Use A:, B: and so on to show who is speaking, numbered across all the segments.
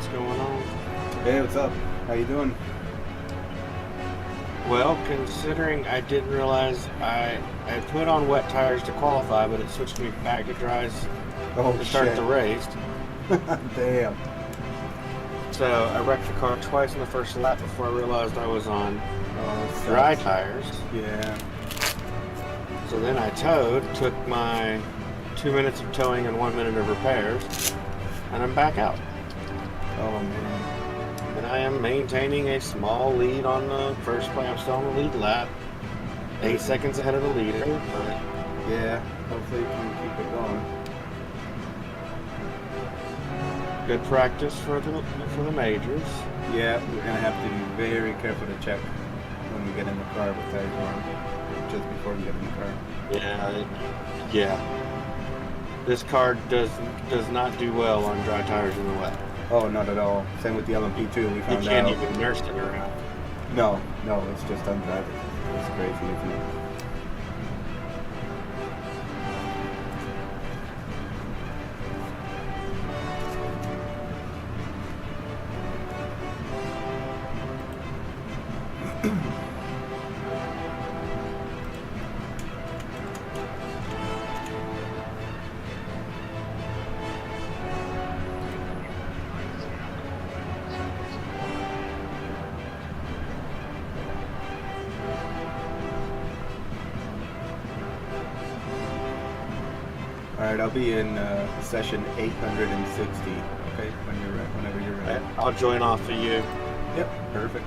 A: What's going on?
B: Hey, what's up? How you doing?
A: Well, considering I didn't realize I put on wet tires to qualify, but it switched me back to dries
B: Oh,
A: to start
B: shit.
A: the race.
B: Damn.
A: So I wrecked the car twice in the first lap before I realized I was on
B: Oh,
A: dry tires.
B: Yeah.
A: So then I towed, took my 2 minutes of towing and 1 minute of repairs, and I'm back out.
B: Oh, man.
A: And I am maintaining a small lead on the first play. I'm still on the lead lap. 8 seconds ahead of the leader, but
B: Yeah, hopefully you can keep it going.
A: good practice for the majors.
B: Yeah, we're gonna have to be very careful to check when we get in the car with tires on, just before we get in the car.
A: Yeah. This car does not do well on dry tires in the wet.
B: Oh, not at all. Same with the LMP2, we
A: You
B: found
A: can't
B: out.
A: even nurse it around.
B: No, it's just undrivable. It's crazy, isn't it? Alright, I'll be in session 860, okay? Whenever you're ready.
A: I'll join off of you.
B: Yep, perfect.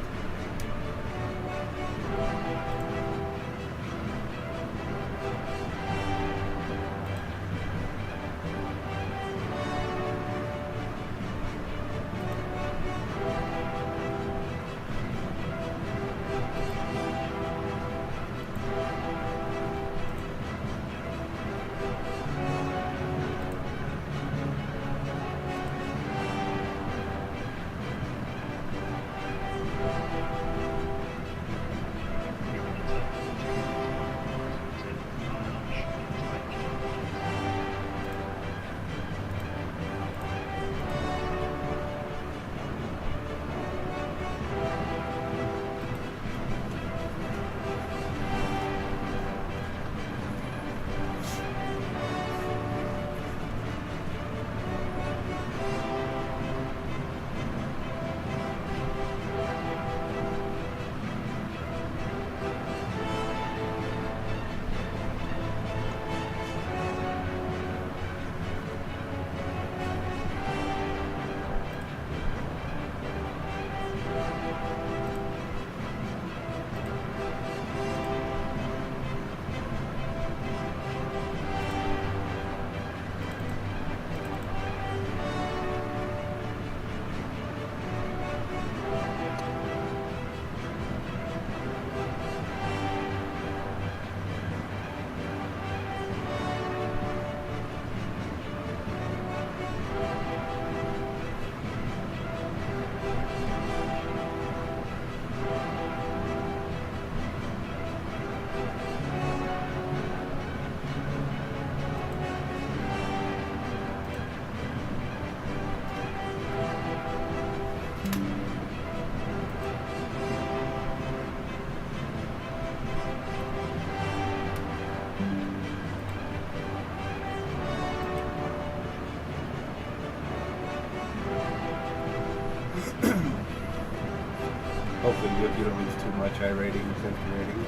B: Hopefully you don't lose too much iRating, safety rating.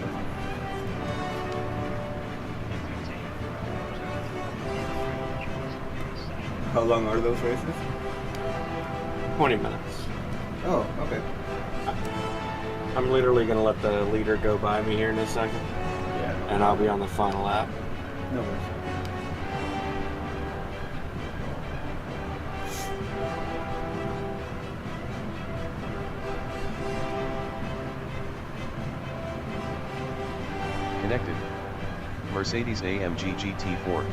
B: How long are those races?
A: 20 minutes.
B: Oh, okay.
A: I'm literally going to let the leader go by me here in a second,
B: Yeah.
A: and I'll be on the final lap.
B: No worries.
C: Connected. Mercedes AMG GT4.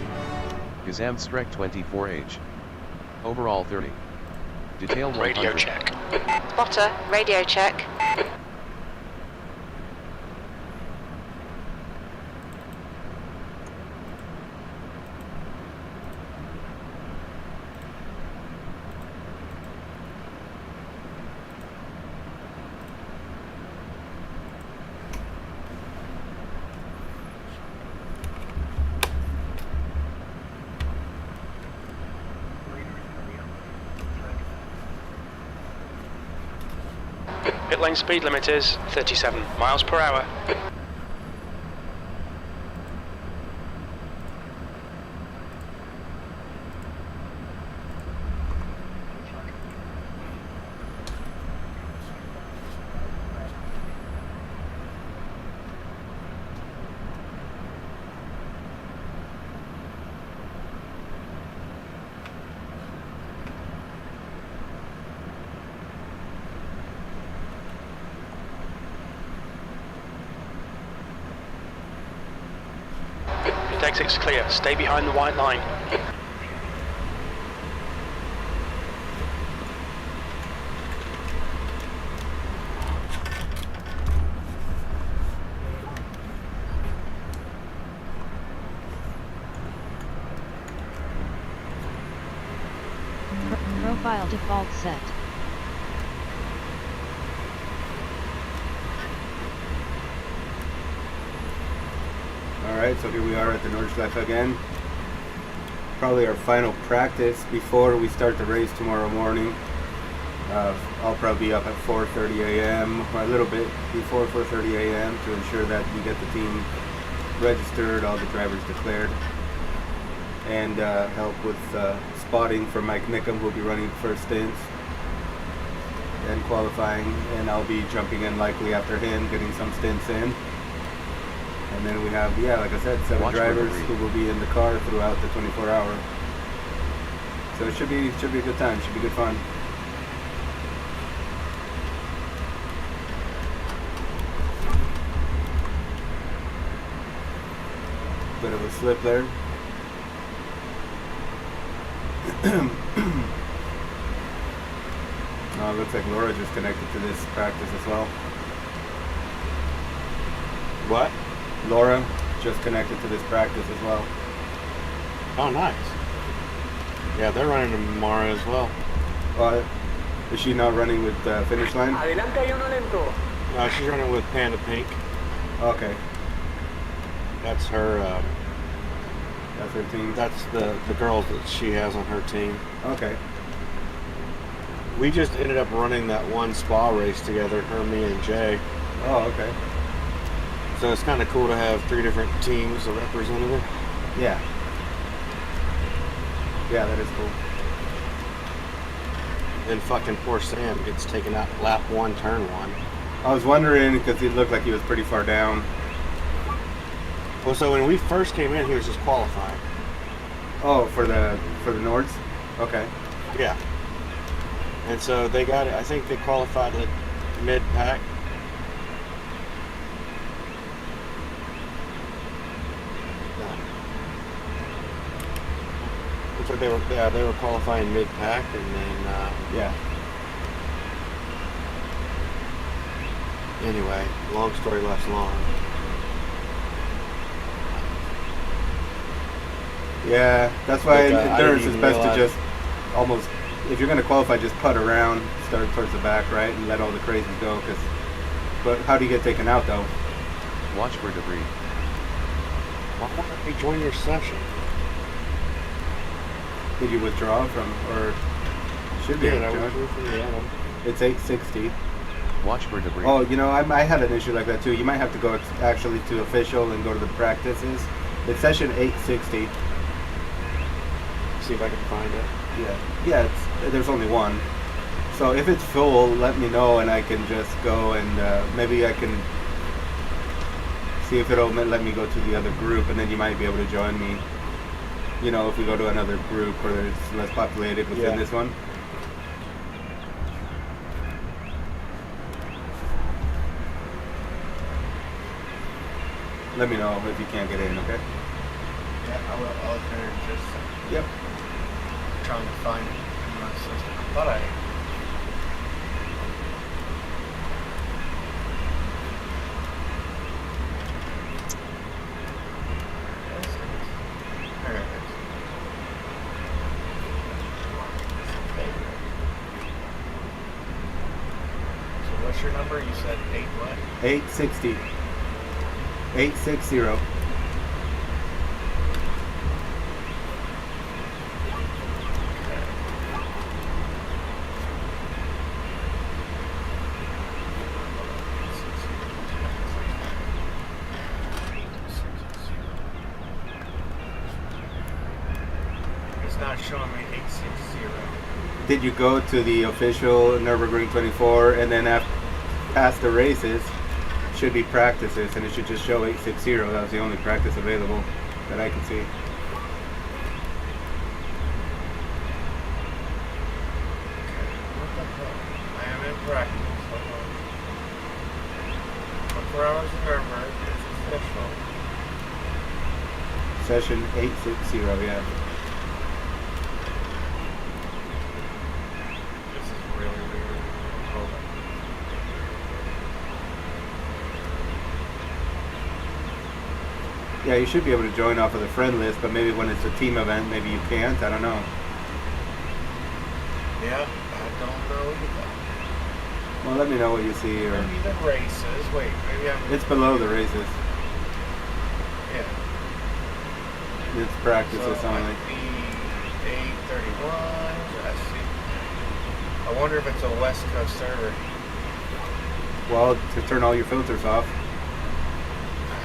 C: Gesamtstrecke 24H. Overall 30. Detail 100.
D: Radio check.
E: Spotter, radio check.
D: Pit lane speed limit is 37 miles per hour. Exit's clear. Stay behind the white line.
F: Profile default set.
B: Alright, so here we are at the Nordschleife again. Probably our final practice before we start the race tomorrow morning. I'll probably be up at 4:30 a.m. or a little bit before 4:30 a.m. to ensure that we get the team registered, all the drivers declared, and help with spotting for Mike Nickham, who will be running first stints and qualifying, and I'll be jumping in likely after him, getting some stints in. And then we have, yeah, like I said, 7 drivers who will be in the car throughout the 24 hour. So it should be a good time, should be good fun. Bit of a slip there. It looks like Laura just connected to this practice as well.
A: What?
B: Laura just connected to this practice as well.
A: Oh, nice. Yeah, they're running tomorrow as well.
B: Is she not running with Finish Line?
A: No, she's running with Panda Pink.
B: Okay.
A: That's her.
B: That's her team.
A: That's the girls that she has on her team.
B: Okay.
A: We just ended up running that one spa race together, her, me, and Jay.
B: Oh, okay.
A: So it's kind of cool to have 3 different teams of representative.
B: Yeah. Yeah, that is cool.
A: Then fucking poor Sam gets taken out lap 1, turn 1.
B: I was wondering because he looked like he was pretty far down.
A: Well, so when we first came in, he was just qualifying.
B: Oh, for the Nords? Okay.
A: Yeah. And so they got it. I think they qualified at mid-pack. Looks like they were qualifying mid-pack, and then
B: Yeah.
A: Anyway, long story less long.
B: Yeah, that's why in
A: Like, I
B: endurance
A: didn't
B: is
A: even
B: best to
A: realize-
B: just almost, if you're going to qualify, just putt around, start towards the back, right, and let all the crazies go. But how do you get taken out, though?
C: Watch for debris.
A: Why don't they join your session?
B: Did you withdraw from, or should be?
A: Yeah, I withdrew from the Adam.
B: It's 860.
C: Watch for debris.
B: Oh, you know, I had an issue like that too. You might have to go actually to official and go to the practices. It's session 860.
A: See if I can find it.
B: Yeah, there's only one. So if it's full, let me know and I can just go and maybe I can see if it'll let me go to the other group, and then you might be able to join me. You know, if we go to another group where it's less populated within this one. Let me know if you can't get in, okay?
G: Yeah, I will. I was there just
B: Yep.
G: trying to find it in my system. I thought I. There it is. So what's your number? You said 8 what?
B: 860. 860.
G: not showing me 860.
B: Did you go to the official Nürburgring 24 and then past the races should be practices and it should just show 860? That was the only practice available that I could see.
G: What the hell? I am in practice. Hold on. 24 hours of Nürburgring is official.
B: Session 860, yeah.
G: This is really weird. Hold on.
B: Yeah, you should be able to join off of the friend list, but maybe when it's a team event, maybe you can't. I don't know.
G: Yeah, I don't know either.
B: Well, let me know what you see. Or
G: Maybe the races. Wait, maybe I'm.
B: it's below the races.
G: Yeah.
B: It's practices
G: So it
B: only.
G: might be 831. I see. I wonder if it's a West Coast server.
B: Well, to turn all your filters off.
G: I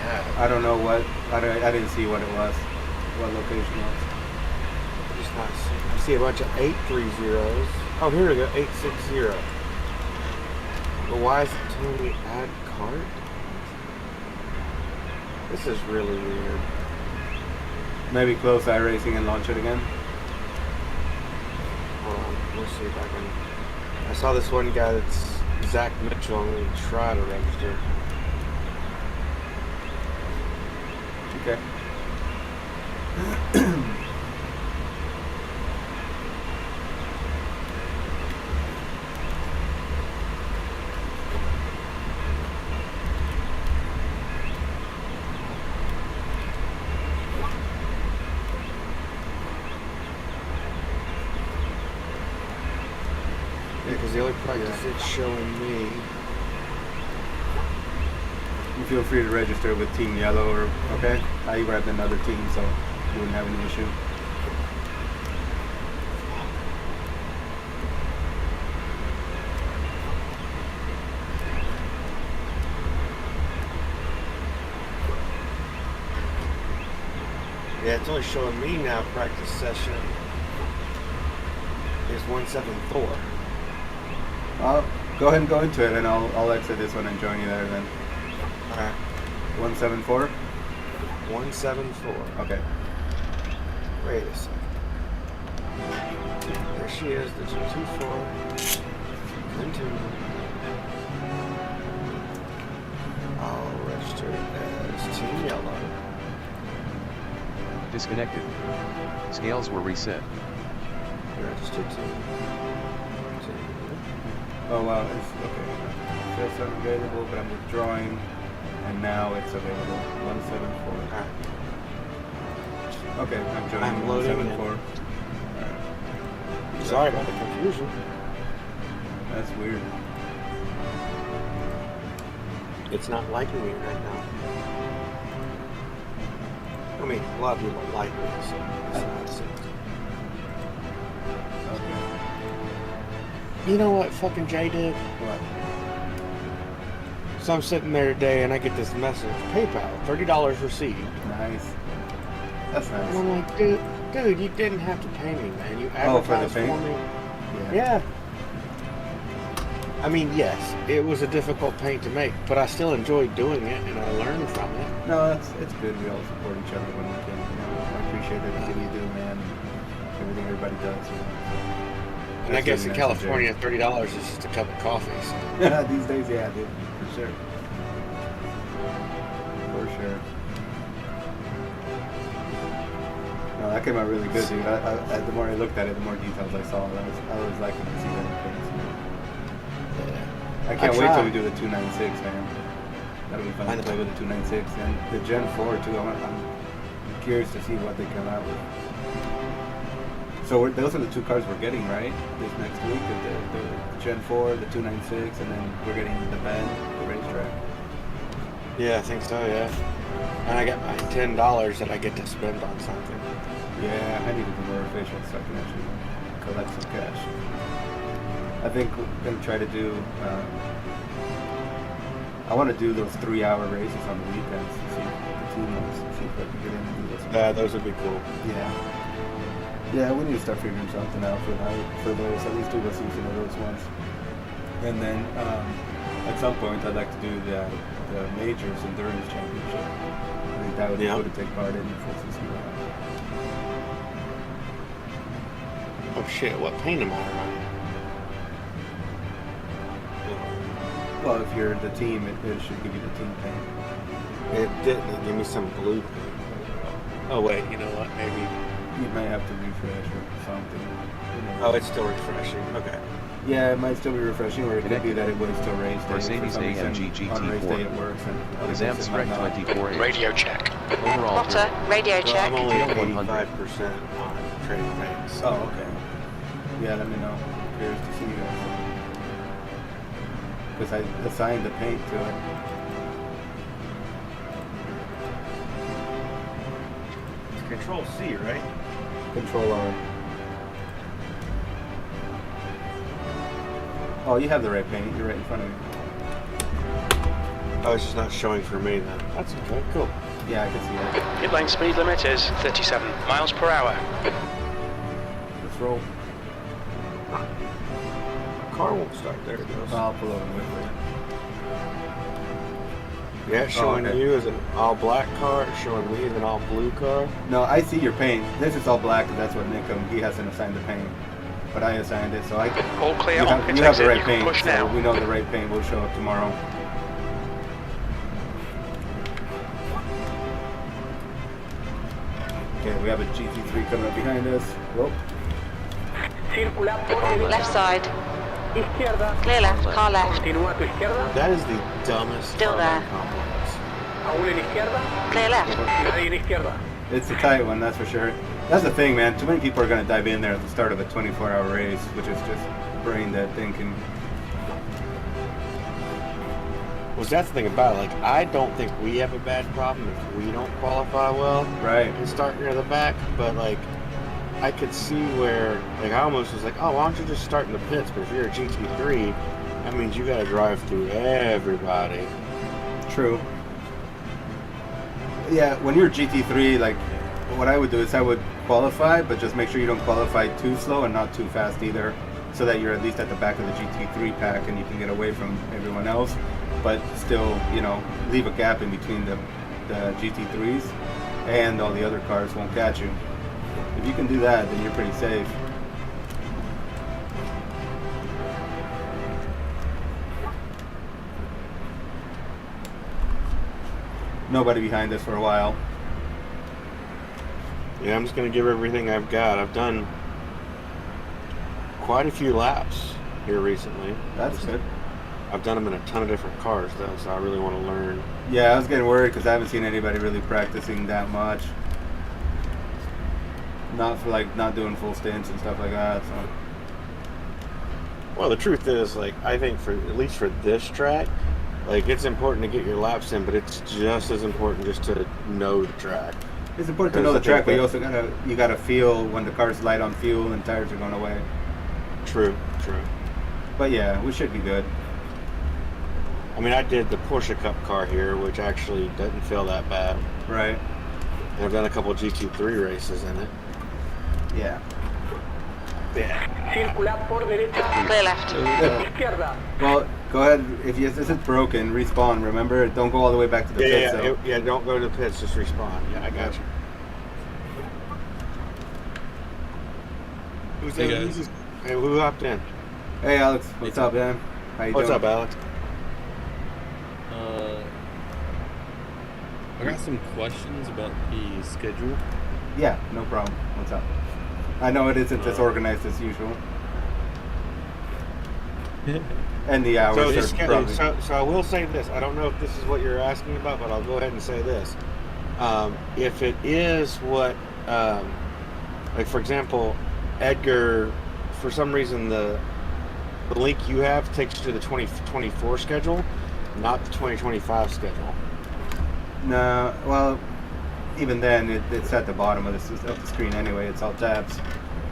G: have.
B: I don't know what. I didn't see what it was. What location was.
A: Just not see. I see a bunch of 830s. Oh, here we go, 860. But why is it telling me add cart? This is really weird.
B: Maybe close iRacing and launch it again.
A: Hold on, let's see if I can. I saw this one guy that's Zach Mitchell. I'm going to try to register.
B: Okay.
A: Because the only practice it's showing me.
B: You feel free to register with Team Yellow, or okay? I grabbed another team, so you wouldn't have any issue.
A: Yeah, it's only showing me now practice session is 174.
B: Go ahead and go into it, and I'll exit this one and join you there then.
A: Alright.
B: 174?
A: 174.
B: Okay.
A: Wait a second. There she is, the GT4. Continue. I'll register as Team Yellow.
C: Disconnected. Scales were reset.
A: Register Team.
B: Oh wow, it's okay. It says unavailable, but I'm withdrawing, and now it's available. 174.
A: Alright.
B: Okay, I'm joining
A: I'm loading
B: 174. Alright.
A: Sorry about the confusion.
B: That's weird.
A: It's not liking me right now. I mean, a lot of people like me, so it's not so.
B: Okay.
A: You know what fucking Jay did?
B: What?
A: So I'm sitting there today and I get this message, PayPal, $30 received.
B: Nice. That's nice.
A: And I'm like, dude, you didn't have to pay me, man. You
B: Oh, for the
A: advertised for
B: paint?
A: me.
B: Yeah.
A: Yeah. I mean, yes, it was a difficult paint to make, but I still enjoyed doing it and I learned from it.
B: No, it's good. We all support each other when we can. You know, I appreciate everything you do, man. Everything everybody does. You know.
A: And I
B: That's
A: guess
B: really
A: in
B: nice of
A: California, $30 is just a cup of coffee. So.
B: These days, yeah, dude, for sure. For sure. No, that came out really good, dude. The more I looked at it, the more details I saw. I was liking to see that things. You know?
A: Yeah.
B: I can't wait
A: tried.
B: till we do the 296, man. That'll be fun to play with the 296 and the Gen 4 too. I'm curious to see what they come out with. So those are the two cars we're getting, right? This next week, the Gen 4, the 296, and then we're getting the Bend, the racetrack.
A: Yeah, I think so, yeah. And I got my $10 that I get to spend on something.
B: Yeah, I need to be more efficient so I can actually collect some cash. I think we're going to try to do, I want to do those 3-hour races on the weekends, see the 2 months, see if I can get in and do those.
A: Those would be cool.
B: Yeah. Yeah, we need to start figuring something out for those. At least do a season of those ones. And then at some point, I'd like to do the Majors Endurance Championship. I think that would be cool to take part in full season.
A: Oh shit, what paint am I running?
B: Well, if you're the team, it should give you the team paint.
A: It didn't. Give me some blue paint. Oh wait, you know what? Maybe.
B: You might have to refresh or something. You know.
A: Oh, it's still refreshing. Okay.
B: Yeah, it might still be refreshing, or it could be that it was still race day.
C: Mercedes AMG
B: On race day it
C: GT4.
B: works. And
C: Exam Strike 24 inch.
D: Radio check.
C: Overall
E: Spotter, radio
A: Well,
E: check.
A: I'm only at
C: 100.
A: 85% on trade paints.
B: Oh, okay. Yeah, let me know. Curious to see you guys. Because I assigned the paint to it.
A: It's Control C, right?
B: Control R. Oh, you have the right paint. You're right in front of me.
A: Oh, it's just not showing for me then. That's okay. Cool.
B: Yeah, I can see that.
D: Pit lane speed limit is 37 miles per hour.
B: Let's roll.
A: My car won't start. There it goes.
B: I'll pull over with it.
A: Yeah, it's showing
B: okay.
A: you as an all black car. It's showing me as an all blue car.
B: No, I see your paint. This is all black, and that's what Nick, he hasn't assigned the paint. But I assigned it, so I
D: All clear
B: you
D: on
B: have,
D: pit
B: you have the
D: exit.
B: right
D: You can
B: paint,
D: push
B: so
D: now.
B: we know the right paint will show up tomorrow. Okay, we have a GT3 coming up behind us. Whoa.
E: Left side. Clear left, car left.
A: That is the dumbest
E: Still
A: car
E: there.
A: complex.
E: Clear left.
B: It's a tight one, that's for sure. That's the thing, man. Too many people are going to dive in there at the start of a 24-hour race, which is just brain dead thinking.
A: Well, that's the thing about it. Like, I don't think we have a bad problem if we don't qualify well
B: Right.
A: and start near the back. But like, I could see where, like, I almost was like, oh, why don't you just start in the pits? But if you're a GT3, that means you got to drive through everybody.
B: True. Yeah, when you're GT3, like, what I would do is I would qualify, but just make sure you don't qualify too slow and not too fast either, so that you're at least at the back of the GT3 pack and you can get away from everyone else, but still, you know, leave a gap in between the GT3s, and all the other cars won't catch you. If you can do that, then you're pretty safe. Nobody behind us for a while.
A: Yeah, I'm just going to give everything I've got. I've done quite a few laps here recently.
B: That's good.
A: I've done them in a ton of different cars, though, so I really want to learn.
B: Yeah, I was getting worried because I haven't seen anybody really practicing that much. Not for like not doing full stints and stuff like that. So.
A: Well, the truth is, like, I think for at least for this track, like, it's important to get your laps in, but it's just as important just to know the track.
B: It's important to know the track, but you also gotta feel when the car's light on fuel and tires are going away.
A: True, true.
B: But yeah, we should be good.
A: I mean, I did the Porsche Cup car here, which actually doesn't feel that bad.
B: Right.
A: And I've done a couple of GT3 races in it.
B: Yeah.
A: Yeah.
E: Clear left.
B: Well, go ahead. If this is broken, respawn. Remember, don't go all the way back to the pits.
A: Yeah, don't go to the pits, just respawn. Yeah, I got you. Who's
F: Hey,
A: that?
F: guys.
A: Hey, who hopped in?
B: Hey, Alex. What's up, man? How you
A: What's
B: doing?
A: up, Alex?
F: I got some questions about the schedule.
B: Yeah, no problem. What's up? I know it isn't as organized as usual. And the hours are probably...
A: So I will say this. I don't know if this is what you're asking about, but I'll go ahead and say this. If it is what, like for example, Edgar, for some reason the link you have takes you to the 2024 schedule, not the 2025 schedule.
B: No, well, even then, it's at the bottom of the screen anyway. It's all tabs.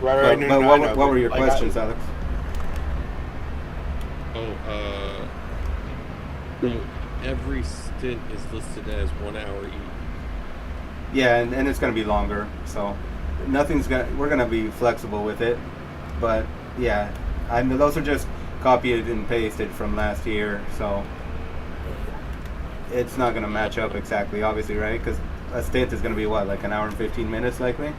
A: Right.
B: But what were your questions, Alex?
F: So every stint is listed as 1 hour each.
B: Yeah, and it's going to be longer, so we're gonna be flexible with it, but yeah, I know those are just copied and pasted from last year, so it's not gonna match up exactly, obviously, right? Because a stint is gonna be what, like an hour and 15 minutes, likely.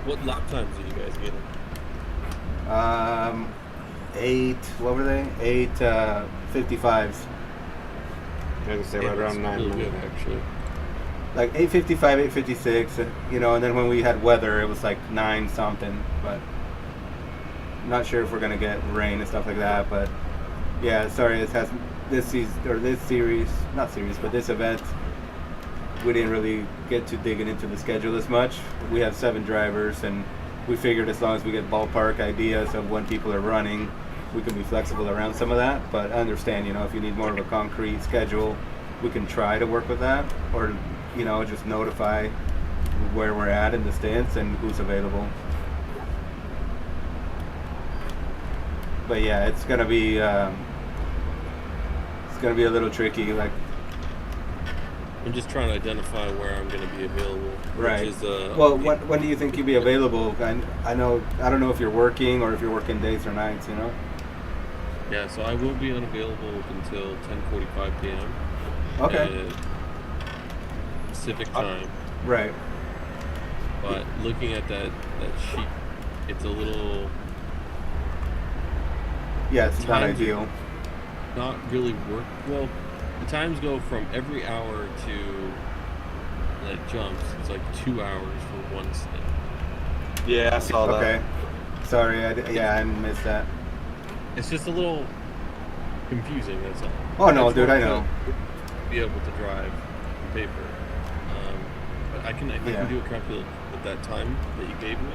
F: What lap times are you guys getting?
B: 8. What were they? 8:55s.
A: I would say right around 9
F: really
A: minutes.
F: good, actually.
B: Like 8:55, 8:56, you know, and then when we had weather, it was like 9 something, but not sure if we're gonna get rain and stuff like that. But yeah, sorry, it has this season or this series, not series, but this event. We didn't really get to digging into the schedule as much. We have 7 drivers, and we figured as long as we get ballpark ideas of when people are running, we can be flexible around some of that. But I understand, you know, if you need more of a concrete schedule, we can try to work with that, or you know, just notify where we're at in the stance and who's available. But yeah, it's gonna be a little tricky. Like,
F: I'm just trying to identify where I'm going to be available.
B: right.
F: Which is,
B: well, when do you think you'll be available? I don't know if you're working or if you're working days or nights. You know.
F: Yeah, so I will be unavailable until 10:45 p.m.
B: Okay.
F: Pacific time.
B: Right.
F: But looking at that sheet, it's a little
B: Yeah, it's not
F: times
B: ideal.
F: not really work. Well, the times go from every hour to like jumps. It's like 2 hours for one stint.
A: Yeah, I saw that.
B: Okay. Sorry, I missed that.
F: It's just a little confusing. That's all.
B: Oh no,
F: It's
B: dude,
F: more
B: I know.
F: to Be able to drive on paper, but I can
B: Yeah.
F: do a calculate with that time that you gave me.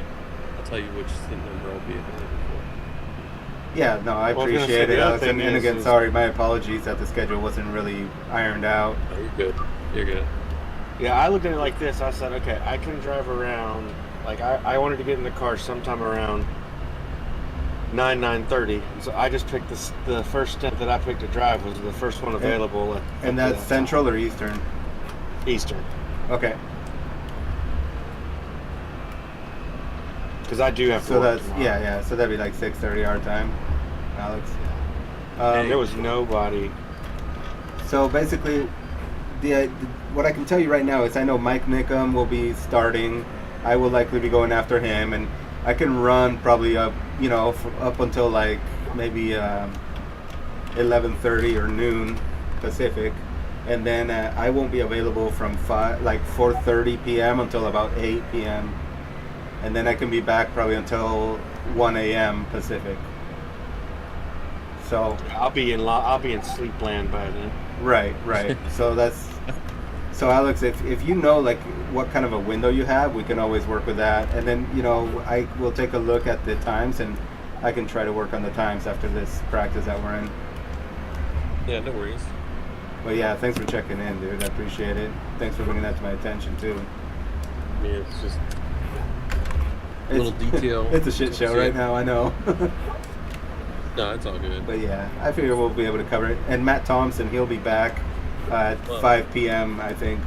F: I'll tell you which stint number I'll be available for.
B: Yeah, no, I
A: Well, I was gonna say,
B: appreciate
A: the
B: it,
A: other
B: Alex.
A: thing
B: And
A: is
B: again, sorry, my apologies that the schedule wasn't really ironed out.
F: Oh, you're good. You're good.
A: Yeah, I looked at it like this. I said, okay, I can drive around. Like, I wanted to get in the car sometime around 9:30. So I just picked the first stint that I picked to drive was the first one available.
B: And that's Central or Eastern?
A: Eastern.
B: Okay.
A: Because I do have to
B: So
A: work
B: that's,
A: tomorrow.
B: yeah, so that'd be like 6:30 our time, Alex.
A: There was nobody.
B: So basically, what I can tell you right now is I know Mike Nickham will be starting. I will likely be going after him, and I can run probably up, up until like maybe 11:30 or noon Pacific, and then I won't be available from 4:30 p.m. until about 8 p.m. and then I can be back probably until 1 a.m. Pacific. So
A: I'll be in sleep land by then.
B: right. So Alex, if you know like what kind of a window you have, we can always work with that. And then I will take a look at the times, and I can try to work on the times after this practice that we're in.
F: Yeah, no worries.
B: But yeah, thanks for checking in, dude. I appreciate it. Thanks for bringing that to my attention too.
F: I mean, it's just a little detail.
B: It's a shit show right now, I know.
F: No, it's all good.
B: But yeah, I figure we'll be able to cover it. And Matt Thompson, he'll be back at 5 p.m. I think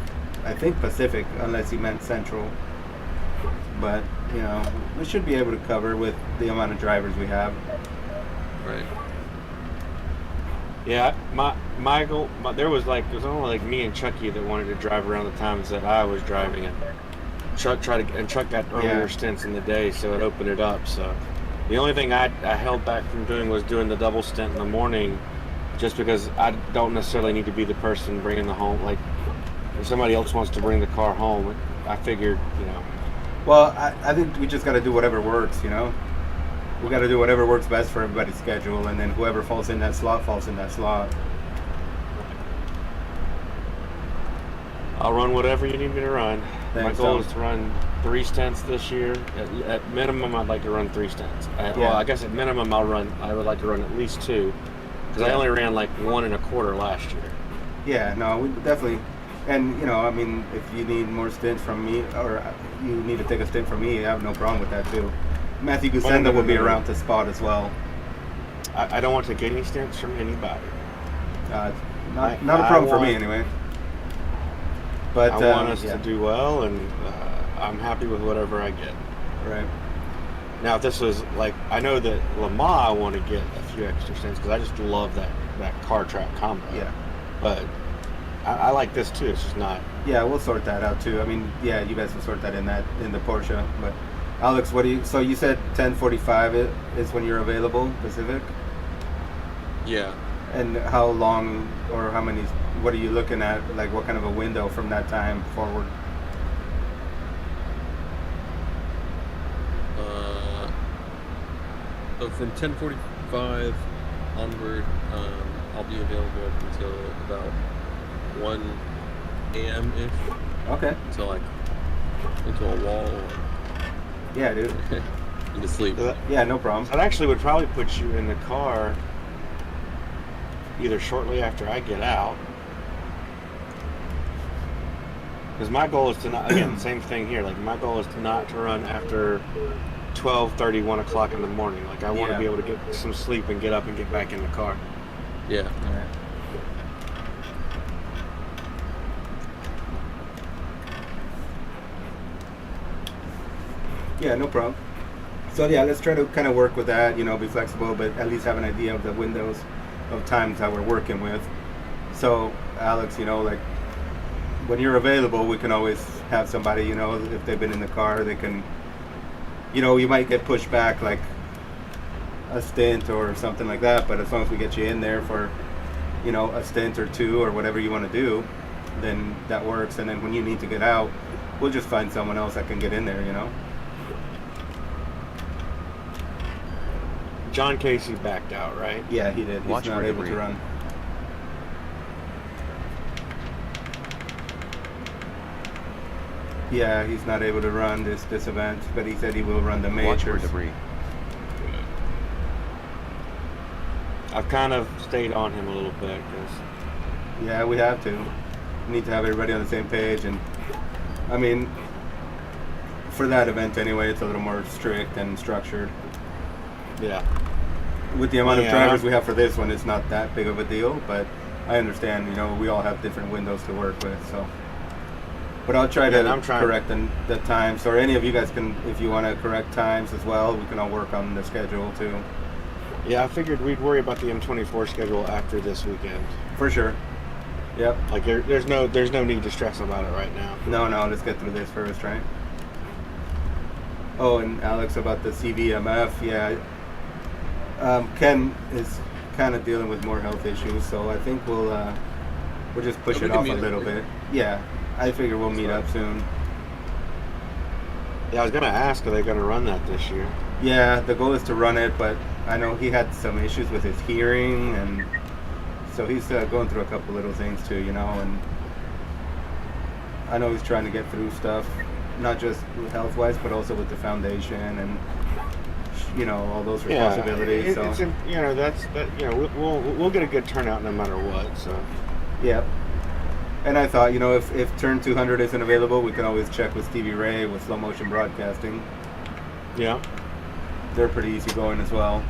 B: Pacific, unless he meant Central. But we should be able to cover with the amount of drivers we have.
F: Right.
A: Yeah, there was only like me and Chucky that wanted to drive around the times that I was driving it. Chuck got earlier stints in the day, so it opened it up. So the only thing I held back from doing was doing the double stint in the morning, just because I don't necessarily need to be the person bringing the home. Like, if somebody else wants to bring the car home, I figured,
B: Well, I think we just got to do whatever works, We got to do whatever works best for everybody's schedule, and then whoever falls in that slot falls in that slot.
A: I'll run whatever you need me to run.
B: Thanks,
A: My goal
B: Tom.
A: is to run 3 stints this year. At minimum, I'd like to run 3 stints. Well, I guess at minimum, I would like to run at least 2, because I only ran like 1 1/4 last year.
B: Yeah, no, we definitely. And, if you need more stints from me, or you need to take a stint from me, I have no problem with that, too. Matthew Gusenda will be around to spot as well.
A: I don't want to take any stints from anybody.
B: Not a problem for me, anyway. But
A: I want us to do well, and I'm happy with whatever I get.
B: Right.
A: Now, if this was like, I know that Le Mans, I want to get a few extra cents because I just love that car track combo.
B: Yeah.
A: But I like this too. It's just not.
B: Yeah, we'll sort that out too. I mean, yeah, you guys will sort that in the Porsche. But Alex, what do you? So you said 10:45 is when you're available, Pacific.
F: Yeah.
B: And how long or how many? What are you looking at? Like, what kind of a window from that time forward?
F: So from 10:45 onward, I'll be available up until about 1 a.m. ish.
B: Okay.
F: So like into a wall.
B: Yeah, dude.
F: Into sleep.
B: Yeah, no problem.
A: That actually would probably put you in the car either shortly after I get out. Because my goal is to not, again, same thing here. Like, my goal is to not to run after 12:30, 1 o'clock in the morning. Like, I want to be able to get some sleep and get up and get back in the car.
F: Yeah.
B: All right. Yeah, no problem. So yeah, let's try to kind of work with that, you know, be flexible, but at least have an idea of the windows of times that we're working with. So Alex, you know, like when you're available, we can always have somebody, you know, if they've been in the car, they can, you know, you might get pushed back like a stint or something like that, but as long as we get you in there for, you know, a stint or two or whatever you want to do, then that works. And then when you need to get out, we'll just find someone else that can get in there, you know.
A: John Casey backed out, right?
B: Yeah, he did. He's
C: Watch
B: not
C: for
B: able to
C: debris.
B: run. Yeah, he's not able to run this event, but he said he will run the
C: Watch for
B: majors.
C: debris.
A: I've kind of stayed on him a little bit because
B: Yeah, we have to. We need to have everybody on the same page, and I mean, for that event anyway, it's a little more strict and structured.
A: yeah.
B: With the amount of
A: Yeah.
B: drivers we have for this one, it's not that big of a deal, but I understand, you know, we all have different windows to work with, so. But I'll try
A: Yeah, and
B: to
A: I'm trying-
B: correct the times, or any of you guys can, if you want to correct times as well, we can all work on the schedule too.
A: Yeah, I figured we'd worry about the M24 schedule after this weekend.
B: For sure. Yep.
A: Like there's no need to stress about it right now.
B: No, let's get through this first, right? Oh, and Alex, about the CVMF, yeah. Ken is kind of dealing with more health issues, so I think we'll just push
F: We
B: it
F: can
B: off a
F: meet
B: little bit. Yeah, I figure we'll meet up soon.
A: Yeah, I was gonna ask, are they gonna run that this year?
B: Yeah, the goal is to run it, but I know he had some issues with his hearing, and so he's going through a couple little things too, you know, and I know he's trying to get through stuff, not just health-wise, but also with the foundation and, you know, all those responsibilities.
A: Yeah,
B: So
A: you know, you know, we'll get a good turnout no matter what. So
B: yeah. And I thought, you know, if turn 200 isn't available, we can always check with Stevie Ray with Slow Motion Broadcasting.
A: yeah,
B: They're pretty easy going as well.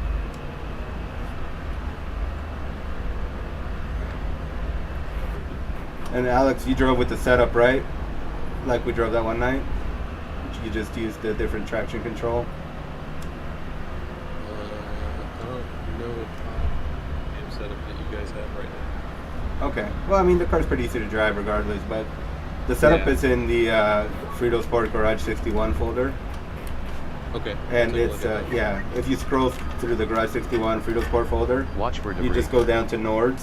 B: And Alex, you drove with the setup, right? Like we drove that one night? You just used the different traction control?
F: I don't know what game setup that you guys have right now.
B: Okay. Well, I mean, the car's pretty easy to drive regardless, but the setup
F: Yeah.
B: is in the Fritosport Garage 61 folder.
F: Okay.
B: And
F: take a
B: it's,
F: look at that.
B: yeah, if you scroll through the Garage 61 Fritosport folder,
C: Watch for debris.
B: you just go down to Nords,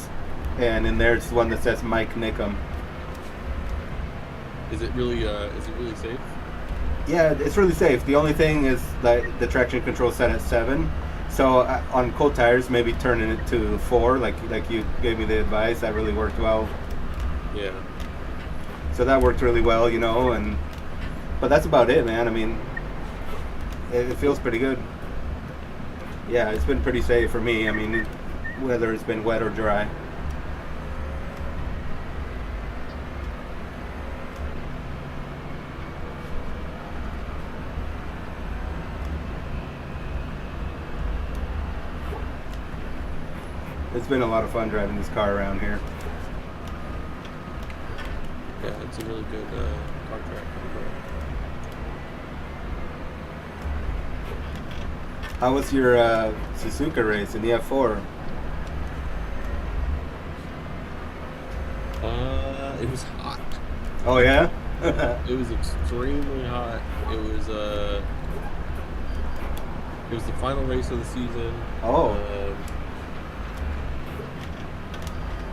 B: and in there it's one that says Mike Nickham.
F: Is it really safe?
B: Yeah, it's really safe. The only thing is that the traction control set at 7. So on cold tires, maybe turning it to 4, like you gave me the advice. That really worked well.
F: Yeah.
B: So that worked really well, you know. But that's about it, man. I mean, it feels pretty good. Yeah, it's been pretty safe for me. I mean, whether it's been wet or dry. It's been a lot of fun driving this car around here.
F: Yeah, it's a really good contract.
B: How was your Suzuka race in the F4?
F: It was hot.
B: Oh yeah.
F: It was extremely hot. It was the final race of the season.
B: Oh.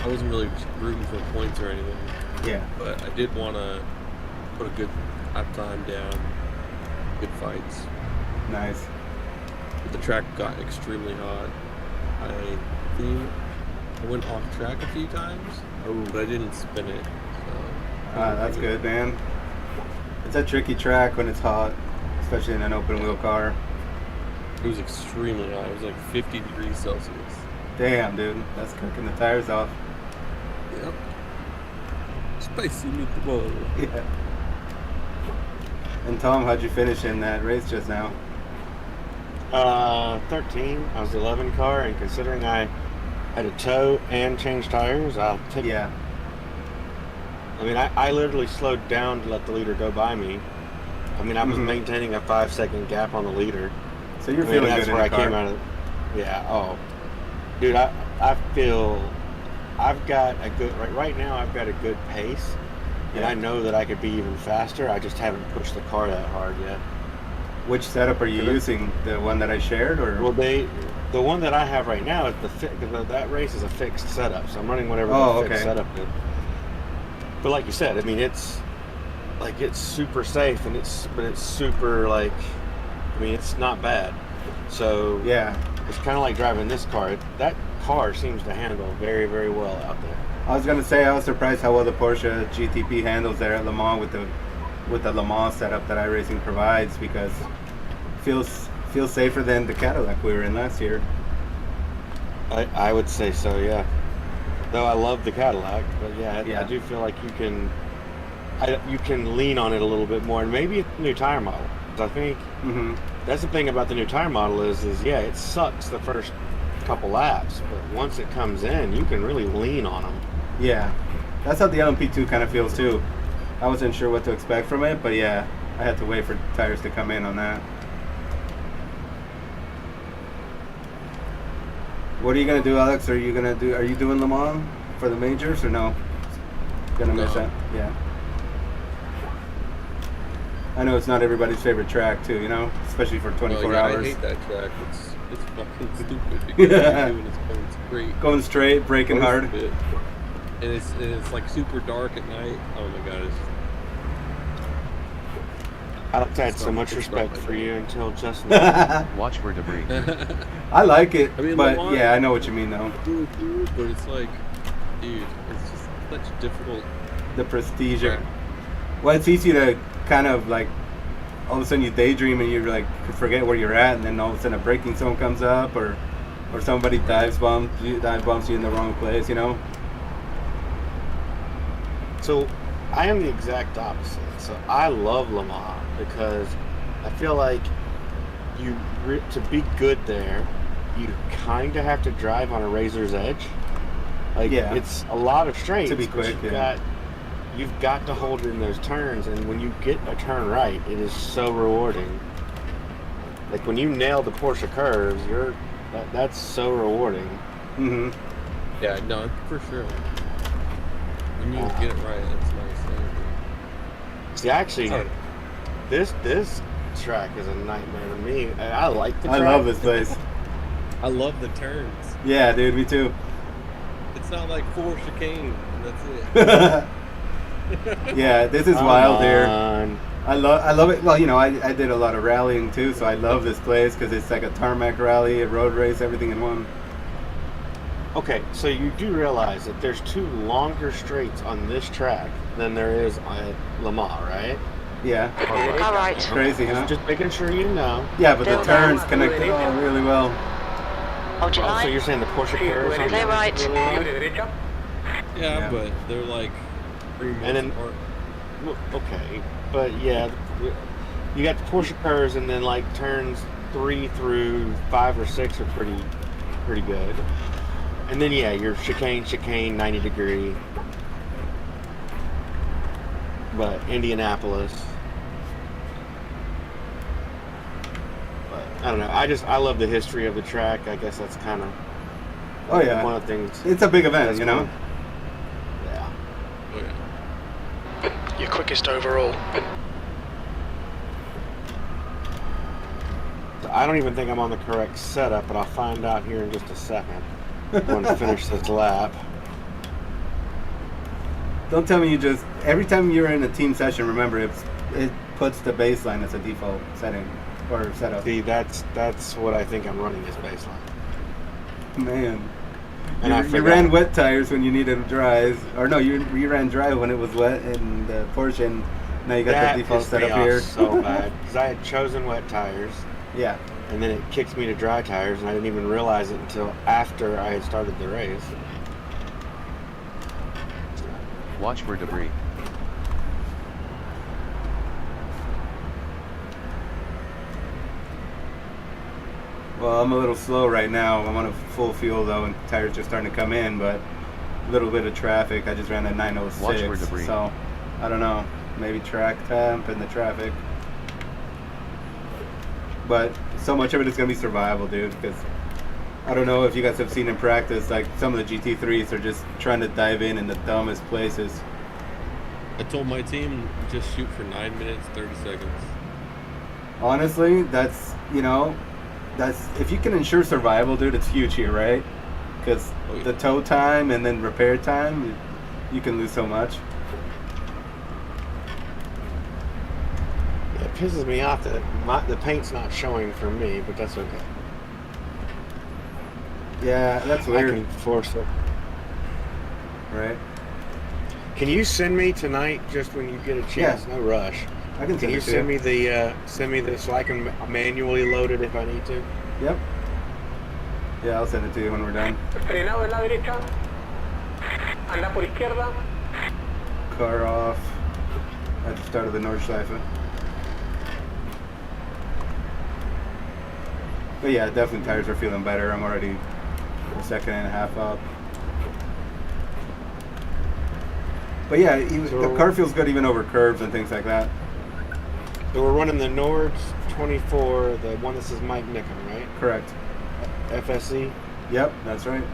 F: I wasn't really rooting for points or anything.
B: Yeah.
F: But I did want to put a good lap time down, good fights.
B: Nice.
F: But the track got extremely hot. I think I went off track a few times, but I didn't spin it. So
B: That's good, man. It's a tricky track when it's hot, especially in an open wheel car.
F: It was extremely hot. It was like 50 degrees Celsius.
B: Damn, dude. That's cooking the tires off.
F: Yep. Spicy meatball.
B: Yeah. And Tom, how'd you finish in that race just now?
A: 13. I was the 11 car, and considering I had to tow and change tires, I'll take.
B: Yeah.
A: I mean, I literally slowed down to let the leader go by me. I mean, I was maintaining a 5-second gap on the leader.
B: So you're feeling
A: that's
B: good
A: where
B: in the
A: I
B: car.
A: came out of. Yeah. Oh, dude, I feel I've got a good right now. I've got a good pace, and I know that I could be even faster. I just haven't pushed the car that hard yet.
B: Which setup are you using? The one that I shared, or?
A: Well, the one that I have right now is that race is a fixed setup, so I'm running whatever the fixed setup is. But like you said, I mean, it's super safe, and it's super like, I mean, it's not bad. So
B: yeah,
A: it's kind of like driving this car. That car seems to handle very, very well out there.
B: I was gonna say I was surprised how well the Porsche GTP handles there at Le Mans with the Le Mans setup that iRacing provides, because it feels safer than the Cadillac we were in last year.
A: I would say so, yeah. Though I love the Cadillac, but I do feel like you can lean on it a little bit more, and maybe it's a new tire model. I think that's the thing about the new tire model is it sucks the first couple laps, but once it comes in, you can really lean on them.
B: Yeah, that's how the LMP2 kind of feels too. I wasn't sure what to expect from it, but yeah, I had to wait for tires to come in on that. What are you gonna do, Alex? Are you doing Le Mans for the majors or no? Gonna miss that? Yeah. I know it's not everybody's favorite track too, you know, especially for 24 hours.
F: I hate that track. It's fucking stupid because it's great.
B: Going straight, braking hard.
F: And it's like super dark at night. Oh my god,
A: Alex, I had so much respect for you until just now.
C: Watch for debris.
B: I like it,
F: I mean,
B: but
F: Lamar,
B: yeah, I know what you mean though.
F: But it's like, dude, it's just such a difficult.
B: The prestige.
F: Track.
B: Well, it's easy to kind of like, all of a sudden you daydream and you're like, forget where you're at, and then all of a sudden a braking zone comes up, or somebody dive bumps you in the wrong place, you know.
A: So I am the exact opposite. So I love Le Mans because I feel like to be good there, you kind of have to drive on a razor's edge. Like, it's a lot of straights.
B: To be quick,
A: you've got to hold in those turns, and when you get a turn right, it is so rewarding. Like when you nail the Porsche curves, that's so rewarding.
F: Yeah, no, for sure. When you get it right, it's nice.
A: See, actually, this track is a nightmare to me. I like the track.
B: I love this place.
F: I love the turns.
B: Yeah, dude, me too.
F: It's not like 4 chicane, and that's it.
B: Yeah, this is wild here. I love it. Well, you know, I did a lot of rallying too, so I love this place because it's like a tarmac rally, a road race, everything in one.
A: Okay, so you do realize that there's 2 longer straights on this track than there is at Le Mans, right?
B: Yeah.
E: All right.
B: Crazy, huh?
A: Just making sure you know.
B: Yeah, but the turns connect really well.
E: Hold your
A: Oh, so
E: line.
A: you're saying the Porsche curves on
E: Clear right.
F: Yeah, but they're like 3 minutes
A: And then-
F: apart.
A: Well, okay, but yeah, you got the Porsche curves, and then like turns 3 through 5 or 6 are pretty good. And then yeah, your chicane, 90 degree. But Indianapolis. But I don't know. I love the history of the track. I guess that's kind of
B: Oh yeah,
A: one of the things.
B: it's a big event,
A: that's
B: you know.
A: cool. Yeah.
F: Oh, yeah.
D: Your quickest overall.
A: So I don't even think I'm on the correct setup, but I'll find out here in just a second. I'm going to finish this lap.
B: Don't tell me you just every time you're in a team session. Remember, it puts the baseline as a default setting or setup.
A: See, that's what I think I'm running as baseline.
B: Man,
A: And I
B: you ran wet tires when you needed dries, or no, you ran dry when it was wet in the Porsche, and now you got
A: That
B: the default
A: pissed me
B: setup
A: off
B: here.
A: so bad because I had chosen wet tires,
B: Yeah,
A: and then it kicked me to dry tires, and I didn't even realize it until after I had started the race.
C: Watch for debris.
B: well, I'm a little slow right now. I'm on a full fuel though, and tires just starting to come in, but a little bit of traffic. I just ran a 906,
C: Watch for debris.
B: so I don't know. Maybe track temp and the traffic. But so much of it is going to be survival, dude, because I don't know if you guys have seen in practice, like some of the GT3s are just trying to dive in the dumbest places.
F: I told my team just shoot for 9 minutes 30 seconds.
B: Honestly, that's, you know, that's if you can ensure survival, dude, it's huge here, right? Because
F: Oh, yeah.
B: the tow time and then repair time, you can lose so much.
A: It pisses me off that the paint's not showing for me, but that's okay.
B: Yeah, that's
A: I
B: weird,
A: can force it.
B: right?
A: Can you send me tonight, just when you get a chance?
B: Yeah.
A: No rush.
B: I can
A: Can
B: send
A: you
B: it to
A: send me the so I can manually load it if I need to?
B: Yep. Yeah, I'll send it to you when we're done.
E: Frenado en la derecha. Anda por izquierda.
B: Car off at the start of the Nordschleife. But yeah, definitely tires are feeling better. I'm already a second and a half up. But yeah, the car feels good even over curves and things like that.
A: So we're running the Nords 24, the one that says Mike Nickham, right?
B: Correct.
A: FSC.
B: Yep, that's right.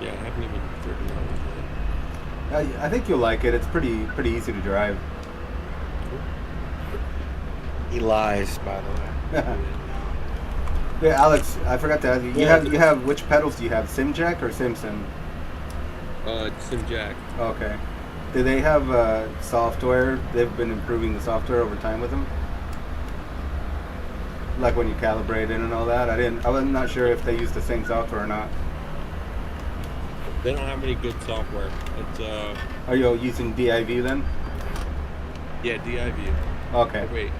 F: Yeah, I haven't even driven that one yet.
B: I think you'll like it. It's pretty easy to drive.
A: He lies, by the way.
B: Yeah, Alex, I forgot to ask you. You have which pedals do you have? Simjack or Simpson?
F: Sim Jack.
B: Okay. Do they have software? They've been improving the software over time with them. Like when you calibrate it and all that. I was not sure if they use the same software or not.
F: They don't have any good software. It's
B: Are you using DIV then?
F: yeah, DIV.
B: Okay.
F: Oh, wait.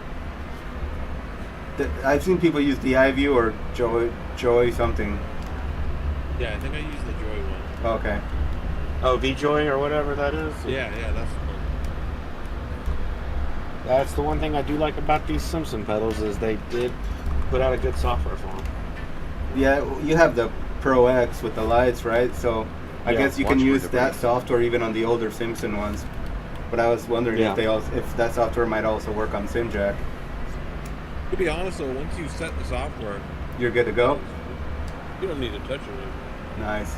B: I've seen people use DIV or Joy something.
F: Yeah, I think I used the Joy one.
B: Okay.
A: Oh, VJoy or whatever that is?
F: Yeah, that's the one.
A: That's the one thing I do like about these Simpson pedals is they did put out a good software for them.
B: Yeah, you have the Pro X with the lights, right? So I
A: Yeah,
B: guess you can
C: watch
B: use
C: for the
B: that
C: brakes.
B: software even on the older Simpson ones. But I was wondering
A: Yeah.
B: if that software might also work on SimJack.
F: To be honest though, once you set the software,
B: You're good to go?
F: you don't need to touch it.
B: Nice.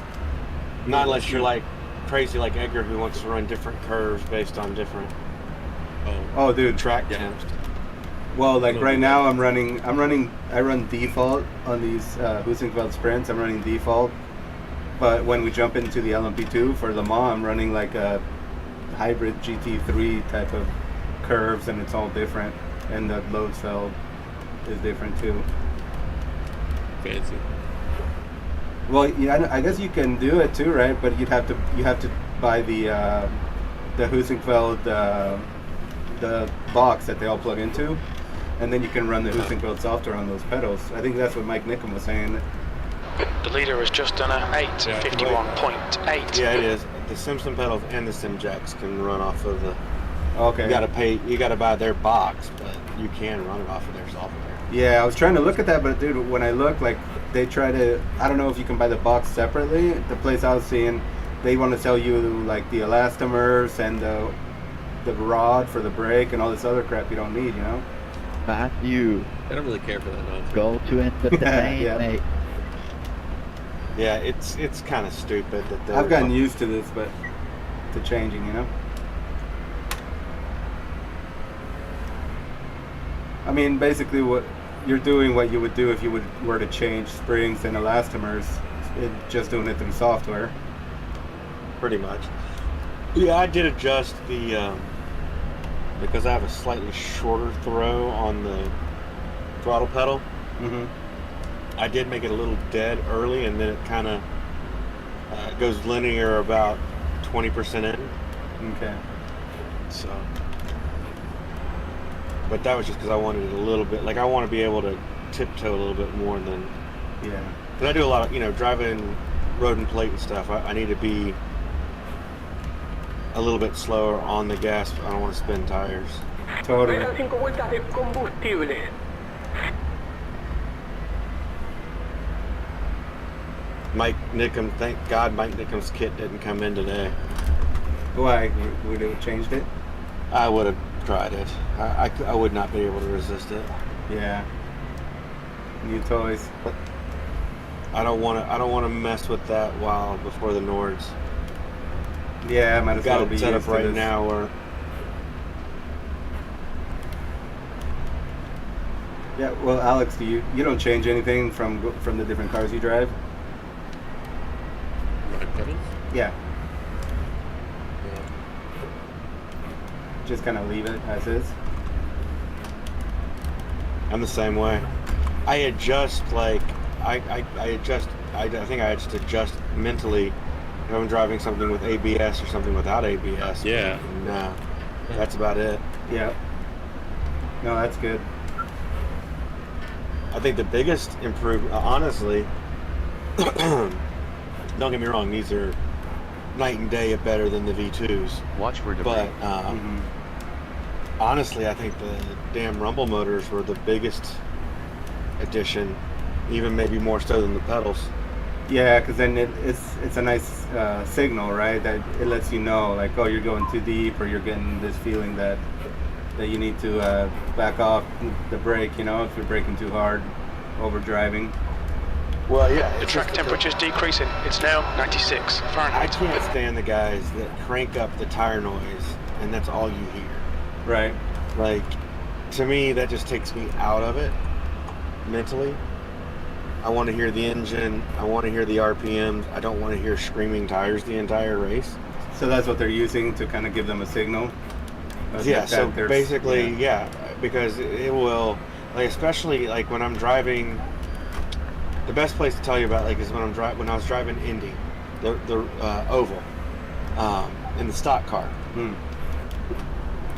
A: Not unless you're like crazy like Edgar who wants to run different curves based on different
B: Oh, dude.
A: track
F: Yeah.
A: temps.
B: Well, like right now I run default on these Husingfeld sprints. I'm running default. But when we jump into the LMP2 for Le Mans, I'm running like a hybrid GT3 type of curves, and it's all different. And the load cell is different too.
F: Fancy.
B: Well, yeah, I guess you can do it too, right? But you have to buy the Husingfeld the box that they all plug into, and then you can run the Husingfeld software on those pedals. I think that's what Mike Nickham was saying.
D: The leader has just done a 8:51.8.
A: Yeah, it is. The Simpson pedals and the Simjacks can run off of the.
B: Okay.
A: You gotta buy their box, but you can run it off of their software.
B: Yeah, I was trying to look at that, but dude, when I look, like they try to. I don't know if you can buy the box separately. The place I was seeing, they want to sell you like the elastomers and the rod for the brake and all this other crap you don't need, you know.
H: Matthew.
F: I don't really care for that nonsense.
H: Go to end the main,
B: Yeah.
H: mate.
A: Yeah, it's kind of stupid that they're.
B: I've gotten used to this, but to changing, you know. I mean, basically, what you're doing, what you would do if you were to change springs and elastomers, just doing it through software.
A: Pretty much. Yeah, I did adjust the because I have a slightly shorter throw on the throttle pedal.
B: Mm-hmm.
A: I did make it a little dead early, and then it kind of goes linear about 20% in.
B: Okay.
A: So, but that was just because I wanted it a little bit. Like I want to be able to tiptoe a little bit more than.
B: Yeah.
A: But I do a lot of driving road and plate and stuff. I need to be a little bit slower on the gas. I don't want to spin tires.
B: Totally.
E: Quedan 5 vueltas de combustible.
A: Mike Nickum, thank God Mike Nickum's kit didn't come in today.
B: Why? Would it have changed it?
A: I would have tried it. I would not be able to resist it.
B: Yeah. New toys.
A: I don't want to mess with that before the Nords.
B: Yeah, I might as
A: Got
B: well
A: it
B: be
A: set
B: used
A: up
B: to
A: right
B: this.
A: now. Or
B: Yeah. Well, Alex, you don't change anything from the different cars you drive?
F: My pedals?
B: Yeah.
F: Yeah.
B: Just kind of leave it as is.
A: I'm the same way. I adjust I think I just adjust mentally if I'm driving something with ABS or something without ABS.
F: Yeah.
A: No, that's about it.
B: Yeah. No, that's good.
A: I think the biggest improvement, honestly, don't get me wrong, these are night and day better than the V2s.
C: Watch for debris.
A: But honestly, I think the damn rumble motors were the biggest addition, even maybe more so than the pedals.
B: Yeah, because then it's a nice signal, right? That it lets you know, like, oh, you're going too deep, or you're getting this feeling that you need to back off the brake. You know, if you're braking too hard, over driving.
A: Well, yeah.
D: The track temperature is decreasing. It's now 96
A: I
D: Fahrenheit.
A: can't stand the guys that crank up the tire noise and that's all you hear.
B: Right.
A: Like, to me, that just takes me out of it mentally. I want to hear the engine. I want to hear the RPMs. I don't want to hear screaming tires the entire race.
B: So that's what they're using to kind of give them a signal.
A: Yeah, so basically, yeah, because it will, like, especially like when I'm driving. The best place to tell you about is when I was driving Indy, the oval, in the stock car.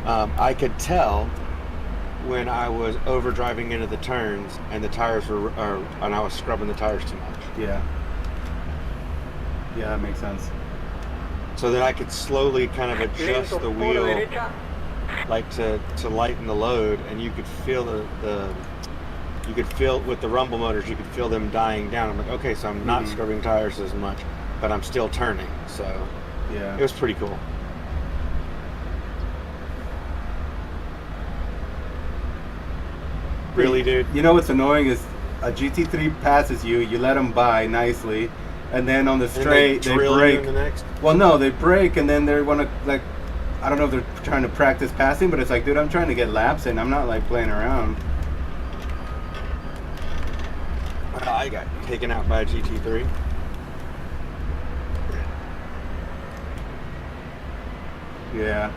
A: I could tell when I was overdriving into the turns and the tires and I was scrubbing the tires too much.
B: Yeah. Yeah, that makes sense.
A: So then I could slowly kind of adjust the wheel, like to lighten the load, and you could feel you could feel with the rumble motors, you could feel them dying down. I'm like, okay, so I'm not scrubbing tires as much, but I'm still turning. So
B: yeah,
A: it was pretty cool. Really, dude?
B: You know what's annoying is a GT3 passes you, you let them by nicely, and then on the straight they brake. Well, no, they brake, and then they want to, like, I don't know if they're trying to practice passing, but it's like, dude, I'm trying to get laps in. I'm not like playing around.
A: I got taken out by a GT3.
B: Yeah.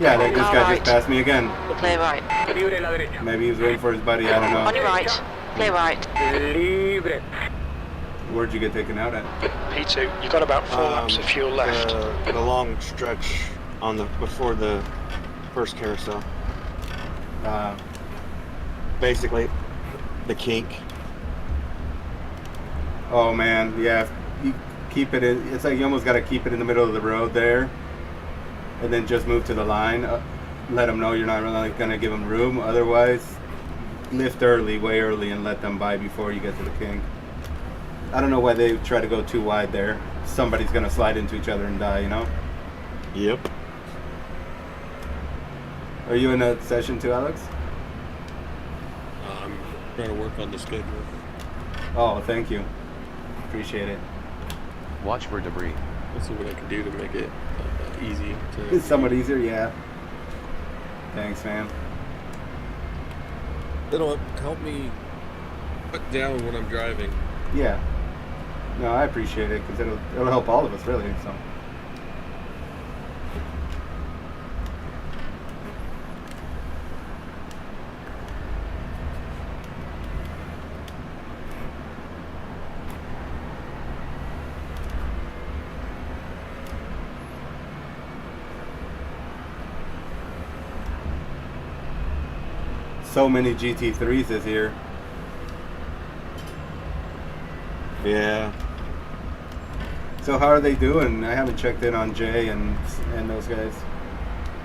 B: Yeah, this guy just passed me again.
I: Clear right.
E: Libre la derecha.
B: Maybe he was waiting for his buddy, I don't
I: On your
B: know.
I: right. Clear right.
E: Libre.
B: Where'd you get taken out at?
D: P2, you've got about 4 laps of fuel left.
A: The long stretch before the first carousel. Basically, the kink.
B: Oh man, yeah. You keep it in. It's like you almost got to keep it in the middle of the road there, and then just move to the line. Let them know you're not really gonna give them room. Otherwise, lift early, way early, and let them by before you get to the kink. I don't know why they try to go too wide there. Somebody's gonna slide into each other and die, you know?
A: Yep.
B: Are you in a session too, Alex?
F: trying to work on the schedule.
B: Oh, thank you. Appreciate it.
C: Watch for debris.
F: Let's see what I can do to make it easy.
B: It's somewhat easier, yeah. Thanks, man.
F: It'll help me cut down when I'm driving.
B: Yeah. No, I appreciate it because it'll help all of us, really. So. So many GT3s this year.
A: Yeah.
B: So how are they doing? I haven't checked in on Jay and those guys.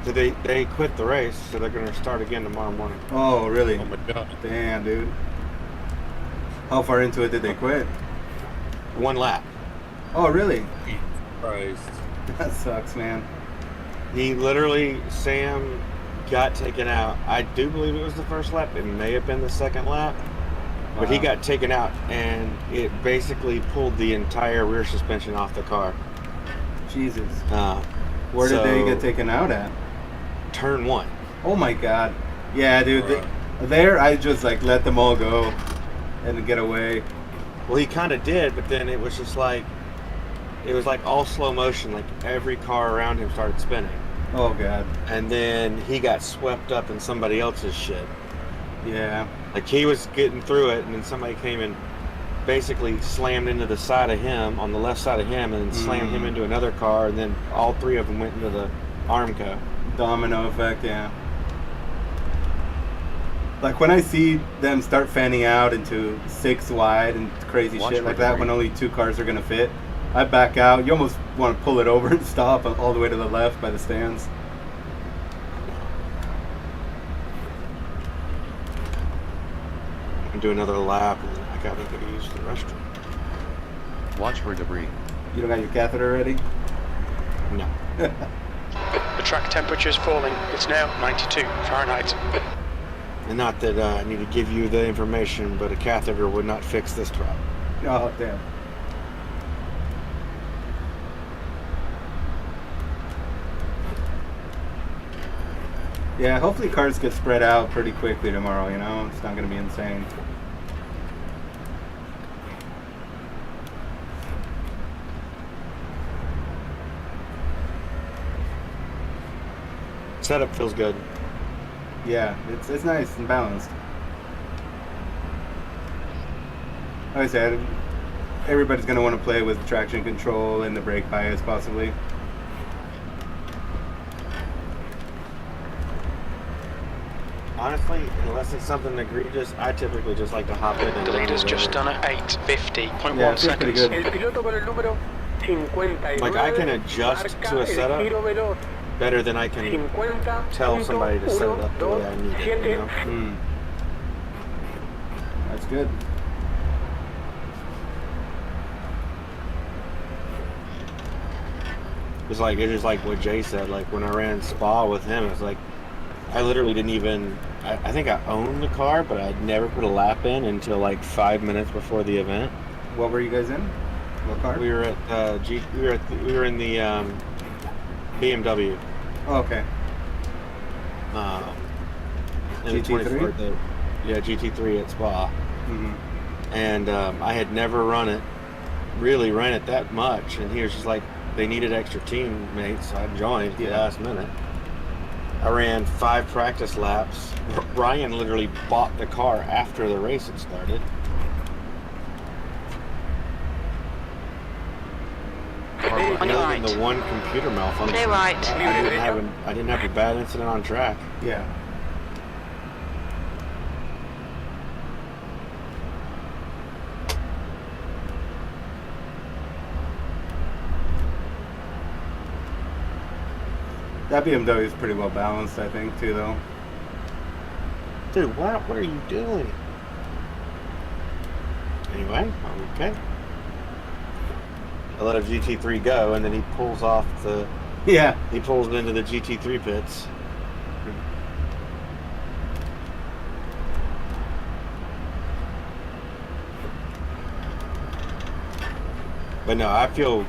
A: So they quit the race, so they're going to start again tomorrow morning.
B: Oh, really?
F: Oh my god.
B: Damn, dude. How far into it did they quit?
A: 1 lap.
B: Oh, really?
F: Christ.
B: That sucks, man.
A: He literally, Sam got taken out. I do believe it was the first lap. It may have been the second lap. But he
B: Wow.
A: got taken out, and it basically pulled the entire rear suspension off the car.
B: Jesus.
A: Uh,
B: Where did they
A: so,
B: get taken out at?
A: Turn 1.
B: Oh my god. Yeah, dude.
F: Bruh.
B: There, I just like let them all go and get away.
A: Well, he kind of did, but then it was just like, it was like all slow motion. Like every car around him started spinning.
B: Oh god.
A: And then he got swept up in somebody else's shit.
B: Yeah.
A: Like he was getting through it, and then somebody came and basically slammed into the side of him, on the left side of him, and then slammed him into another car, and then all 3 of them went into the Armco.
B: Domino effect, yeah. Like when I see them start fanning out into 6 wide and crazy
C: Watch
B: shit
C: for
B: like that,
C: debris.
B: when only 2 cars are gonna fit, I back out. You almost want to pull it over and stop all the way to the left by the stands.
A: And do another lap, and then I gotta go use the restroom.
C: Watch for debris.
B: You don't got your catheter ready?
A: No.
D: The track temperature is falling. It's now 92 Fahrenheit.
A: And not that I need to give you the information, but a catheter would not fix this problem.
B: Oh, damn. Yeah, hopefully cars get spread out pretty quickly tomorrow, you know? It's not going to be insane.
A: Setup feels good.
B: Yeah, it's nice and balanced. Like I said, everybody's going to want to play with traction control and the brake bias possibly.
A: Honestly, unless it's something egregious, I typically just like to hop in and
D: The
A: run
D: leader's
A: it
D: just
A: over.
D: done at 8:50.1
B: Yeah, it feels pretty
D: seconds.
B: good.
E: El piloto con el número 59.
A: Like I can adjust to a setup better than I can tell somebody to set it up the way I need it, you know?
B: Mm. That's good.
A: It's like what Jay said, like when I ran Spa with him, it's like I literally didn't even I think I owned the car, but I'd never put a lap in until like 5 minutes before the event.
B: What were you guys in? What car?
A: We were at we were in the BMW.
B: Oh, okay.
A: In the
B: GT3?
A: 24 yeah, GT3 at Spa.
B: Mm-hmm.
A: And I had never ran it that much, and he was just like, they needed extra teammates, so I joined at the
B: Yeah.
A: last minute. I ran 5 practice laps. Ryan literally bought the car after the race had started.
D: On your
A: Other than
D: right.
A: the one computer malfunction.
E: Clear right.
A: I didn't have a bad incident on track.
B: Yeah. That BMW is pretty well balanced, I think, too, though.
A: Dude, what are you doing? Anyway, okay. I let a GT3 go, and then he pulls off the.
B: Yeah.
A: He pulls into the GT3 pits. But no, I feel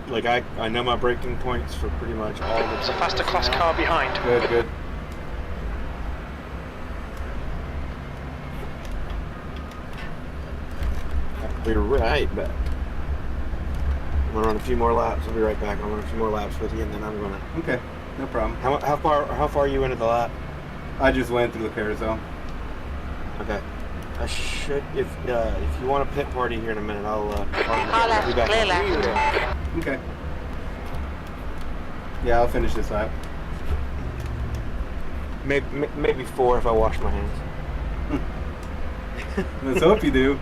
A: like I know my braking points for pretty much all the.
D: There's a faster class car behind.
B: Good, good.
A: You're right, but I'm gonna run a few more laps. I'll be right back. I'll run a few more laps with you, and then I'm gonna.
B: Okay, no problem.
A: How far are you into the lap?
B: I just went through the carousel.
A: Okay. I should if you want a pit party here in a minute, I'll
E: Car left,
A: be back.
E: clear left.
B: Okay. Yeah, I'll finish this lap.
A: Maybe 4 if I wash my hands.
B: Let's hope you do.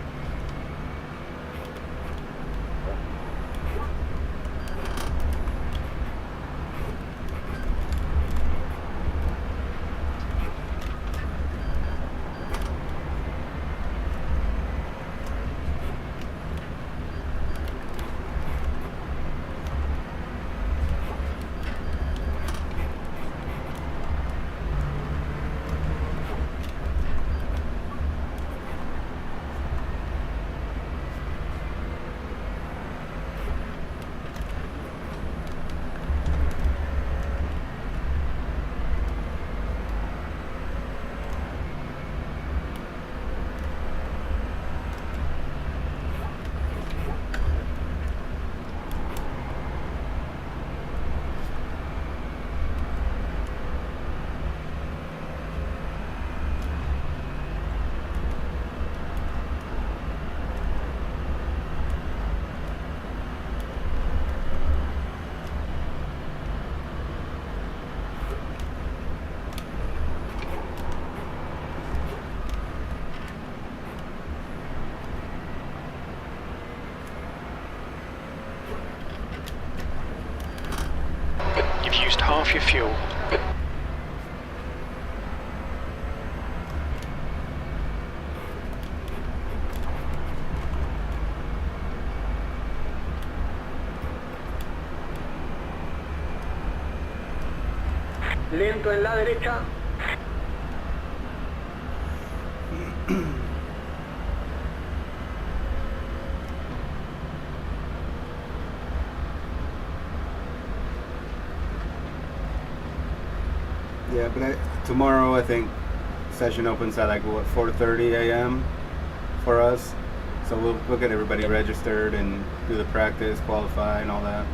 D: You've used half your fuel.
E: Lento en la derecha.
B: Yeah, but tomorrow I think session opens at like what 4:30 a.m. for us. So we'll get everybody registered and do the practice, qualify, and all that.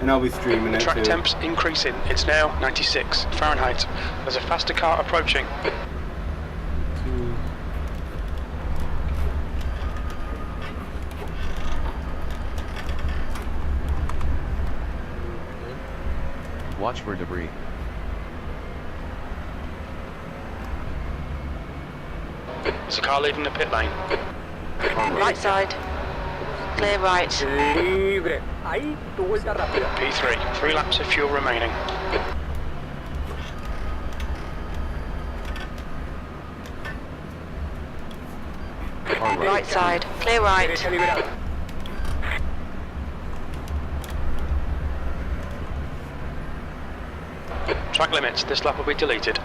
B: And I'll be streaming it
D: Track
B: too.
D: temps increasing. It's now 96 Fahrenheit. There's a faster car approaching.
C: Watch for debris.
D: There's a car leaving the pit lane.
E: Right side. Clear right.
H: Libre. Ahí tu vuelta rápida.
D: P3. 3 laps of fuel remaining.
E: Right side. Clear right.
H: Derecha liberada.
D: Track limits. This lap will be deleted.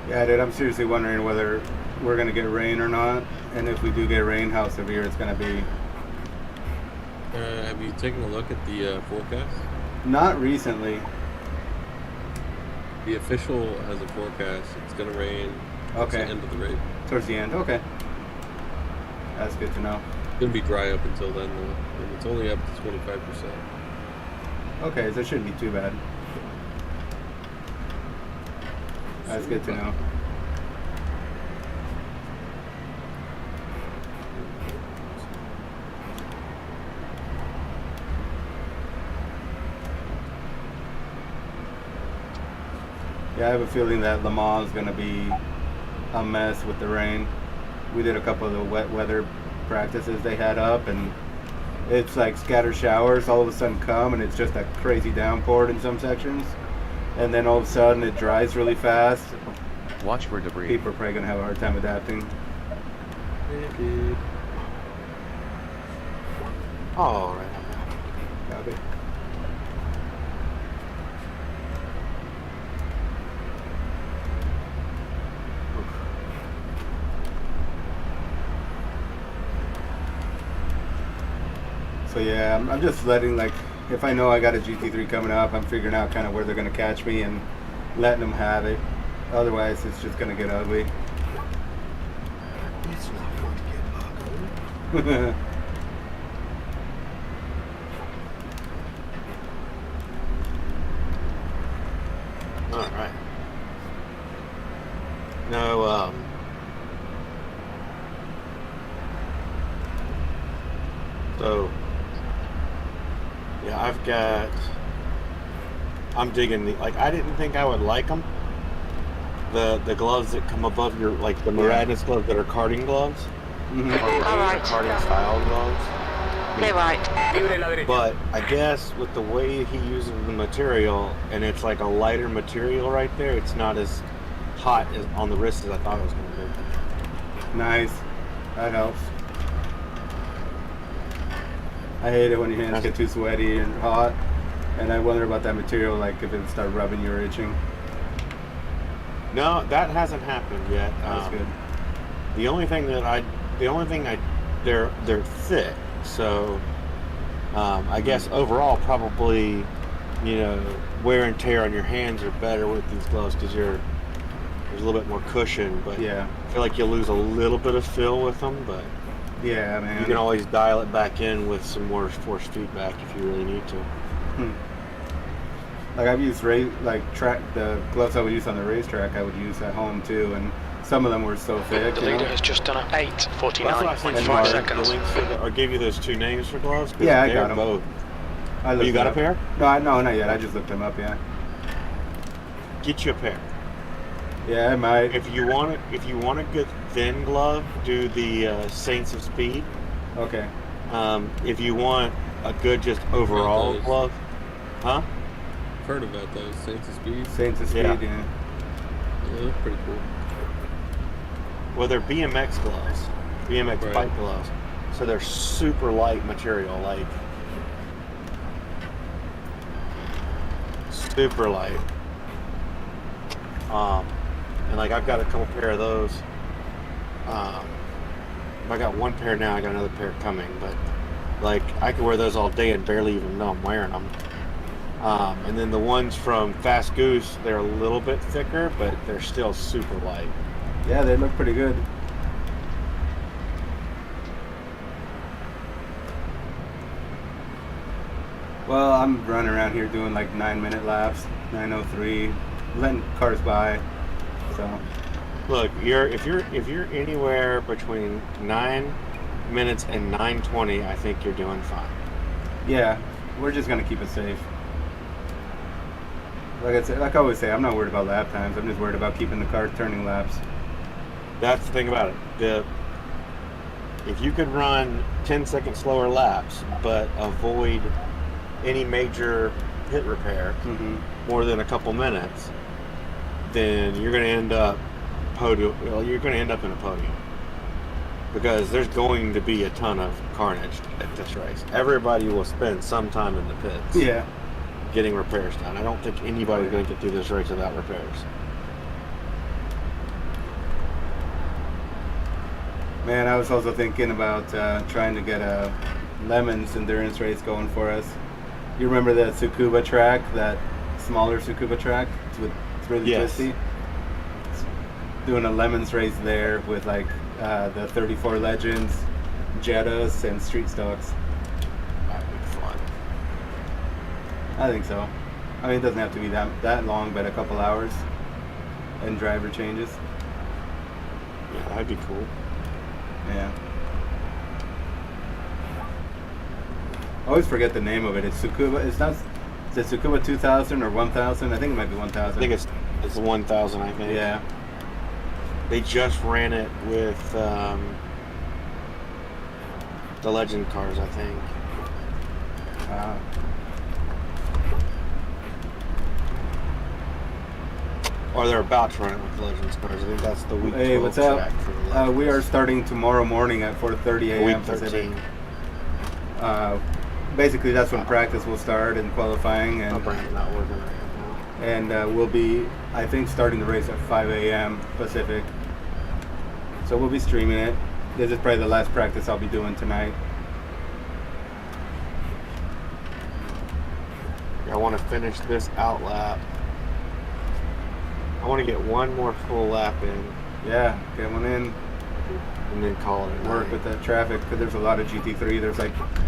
B: Yeah, dude, I'm seriously wondering whether we're gonna get rain or not, and if we do get rain, how severe it's gonna be.
F: Have you taken a look at the forecast?
B: Not recently.
F: The official has a forecast. It's gonna rain. Towards
B: Okay.
F: the end of the race.
B: Towards the end. Okay. That's good to know.
F: It's gonna be dry up until then, though, and it's only up to 25%.
B: Okay, so it shouldn't be too bad. That's good to know. Yeah, I have a feeling that Le Mans is going to be a mess with the rain. We did a couple of the wet weather practices they had up, and it's like scattered showers all of a sudden come, and it's just a crazy downpour in some sections. And then all of a sudden it dries really fast,
C: Watch for debris.
B: People are probably gonna have a hard time adapting.
A: All right.
B: Copy. So yeah, I'm just letting, like, if I know I got a GT3 coming up, I'm figuring out kind of where they're gonna catch me and letting them have it. Otherwise, it's just gonna get ugly.
A: It's not going to get ugly. All right. No, so yeah, I'm digging like I didn't think I would like them. The gloves that come above your, like the Moradnis gloves that are karting gloves.
B: Mm-hmm.
E: All right.
A: Karting style gloves.
E: Clear right.
H: Libre la derecha.
A: But I guess with the way he uses the material, and it's like a lighter material right there, it's not as hot as on the wrist as I thought it was going to be.
B: Nice. That helps. I hate it when your hands get too sweaty and hot, and I wonder about that material, like if it start rubbing you or itching.
A: No, that hasn't happened yet.
B: That's good.
A: They're thick, so I guess overall probably, you know, wear and tear on your hands are better with these gloves because there's a little bit more cushion, but
B: Yeah.
A: I feel like you'll lose a little bit of feel with them, but
B: Yeah, man.
A: you can always dial it back in with some more force feedback if you really need to.
B: Like I've used the gloves I would use on the racetrack, I would use at home too, and some of them were so thick.
D: The
B: you
D: leader
B: know?
D: has just done an
A: That's what I sent you
D: 8:49.5
A: the
D: seconds.
A: links for or gave you those two names for gloves. 'Cause
B: Yeah, I
A: they're
B: got 'em.
A: both.
B: I
A: Oh,
B: looked
A: you got
B: them
A: a pair?
B: up. No, not yet. I just looked them up. Yeah.
A: Get you a pair.
B: Yeah, I might.
A: If you want a good thin glove, do the Saints of Speed.
B: Okay.
A: If you want a good just overall
F: those.
A: glove, huh?
F: I've heard about those Saints of Speed.
B: Saints of Speed.
A: Yeah.
B: Yeah.
F: Yeah, they're pretty cool.
A: Well, they're BMX gloves, BMX
F: Right.
A: bike gloves. So they're super light material, like super light. And like I've got a couple pair of those. I got one pair now. I got another pair coming, but like I could wear those all day and barely even know I'm wearing them. And then the ones from Fast Goose, they're a little bit thicker, but they're still super light.
B: Yeah, they look pretty good. Well, I'm running around here doing like 9-minute laps, 9:03, letting cars by. So
A: Look, if you're anywhere between 9 minutes and 9:20, I think you're doing fine.
B: yeah, we're just gonna keep it safe. Like I said, like I always say, I'm not worried about lap times. I'm just worried about keeping the car turning laps.
A: That's the thing about it. If you could run 10 seconds slower laps, but avoid any major pit repair
B: Mm-hmm.
A: more than a couple minutes, then you're going to end up podium. Well, you're going to end up in a podium because there's going to be a ton of carnage at this race. Everybody will spend some time in the pits.
B: Yeah.
A: Getting repairs done. I don't think anybody's going to get through this race without repairs.
B: Man, I was also thinking about trying to get a Lemons endurance race going for us. You remember that Tsukuba track, that smaller Tsukuba track? It's really
A: Yes.
B: twisty. Doing a Lemons race there with like the 34 Legends, Jettas, and Street Stocks.
A: That'd be fun.
B: I think so. I mean, it doesn't have to be that long, but a couple hours. And driver changes.
A: Yeah, that'd be cool.
B: Yeah. I always forget the name of it. It's Tsukuba. It's not. Is it Tsukuba 2000 or 1000? I think it might be 1000.
A: I think it's 1,000. I think.
B: Yeah.
A: They just ran it with the Legend cars, I think. Or they're about to run it with Legends cars. I think that's the week.
B: Hey,
A: 12
B: what's up?
A: track for the Legends.
B: We are starting tomorrow morning at 4:30 a.m.
A: Week
B: Pacific.
A: 13.
B: Basically, that's when practice will start and qualifying,
A: My
B: and
A: brain's not working right now.
B: we'll be, I think, starting the race at 5 a.m. Pacific. So we'll be streaming it. This is probably the last practice I'll be doing tonight.
A: I want to finish this out lap. I want to get one more full lap in
B: Yeah, get one in.
A: and then call it a
B: Work
A: night.
B: with that traffic, because there's a lot of GT3.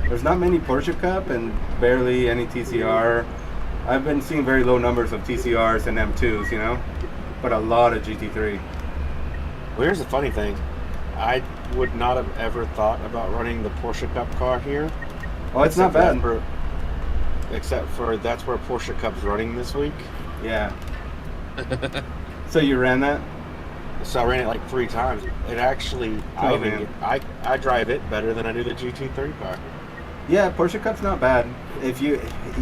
B: There's not many Porsche Cup and barely any TCR. I've been seeing very low numbers of TCRs and M2s, you know, but a lot of GT3.
A: Well, here's the funny thing. I would not have ever thought about running the Porsche Cup car here.
B: Oh, it's not bad.
A: Except for that's where Porsche Cup's running this week.
B: Yeah. So you ran that?
A: So I ran it like 3 times. It actually,
B: Oh, man.
A: I drive it better than I do the GT3 car.
B: Yeah, Porsche Cup's not bad. If you,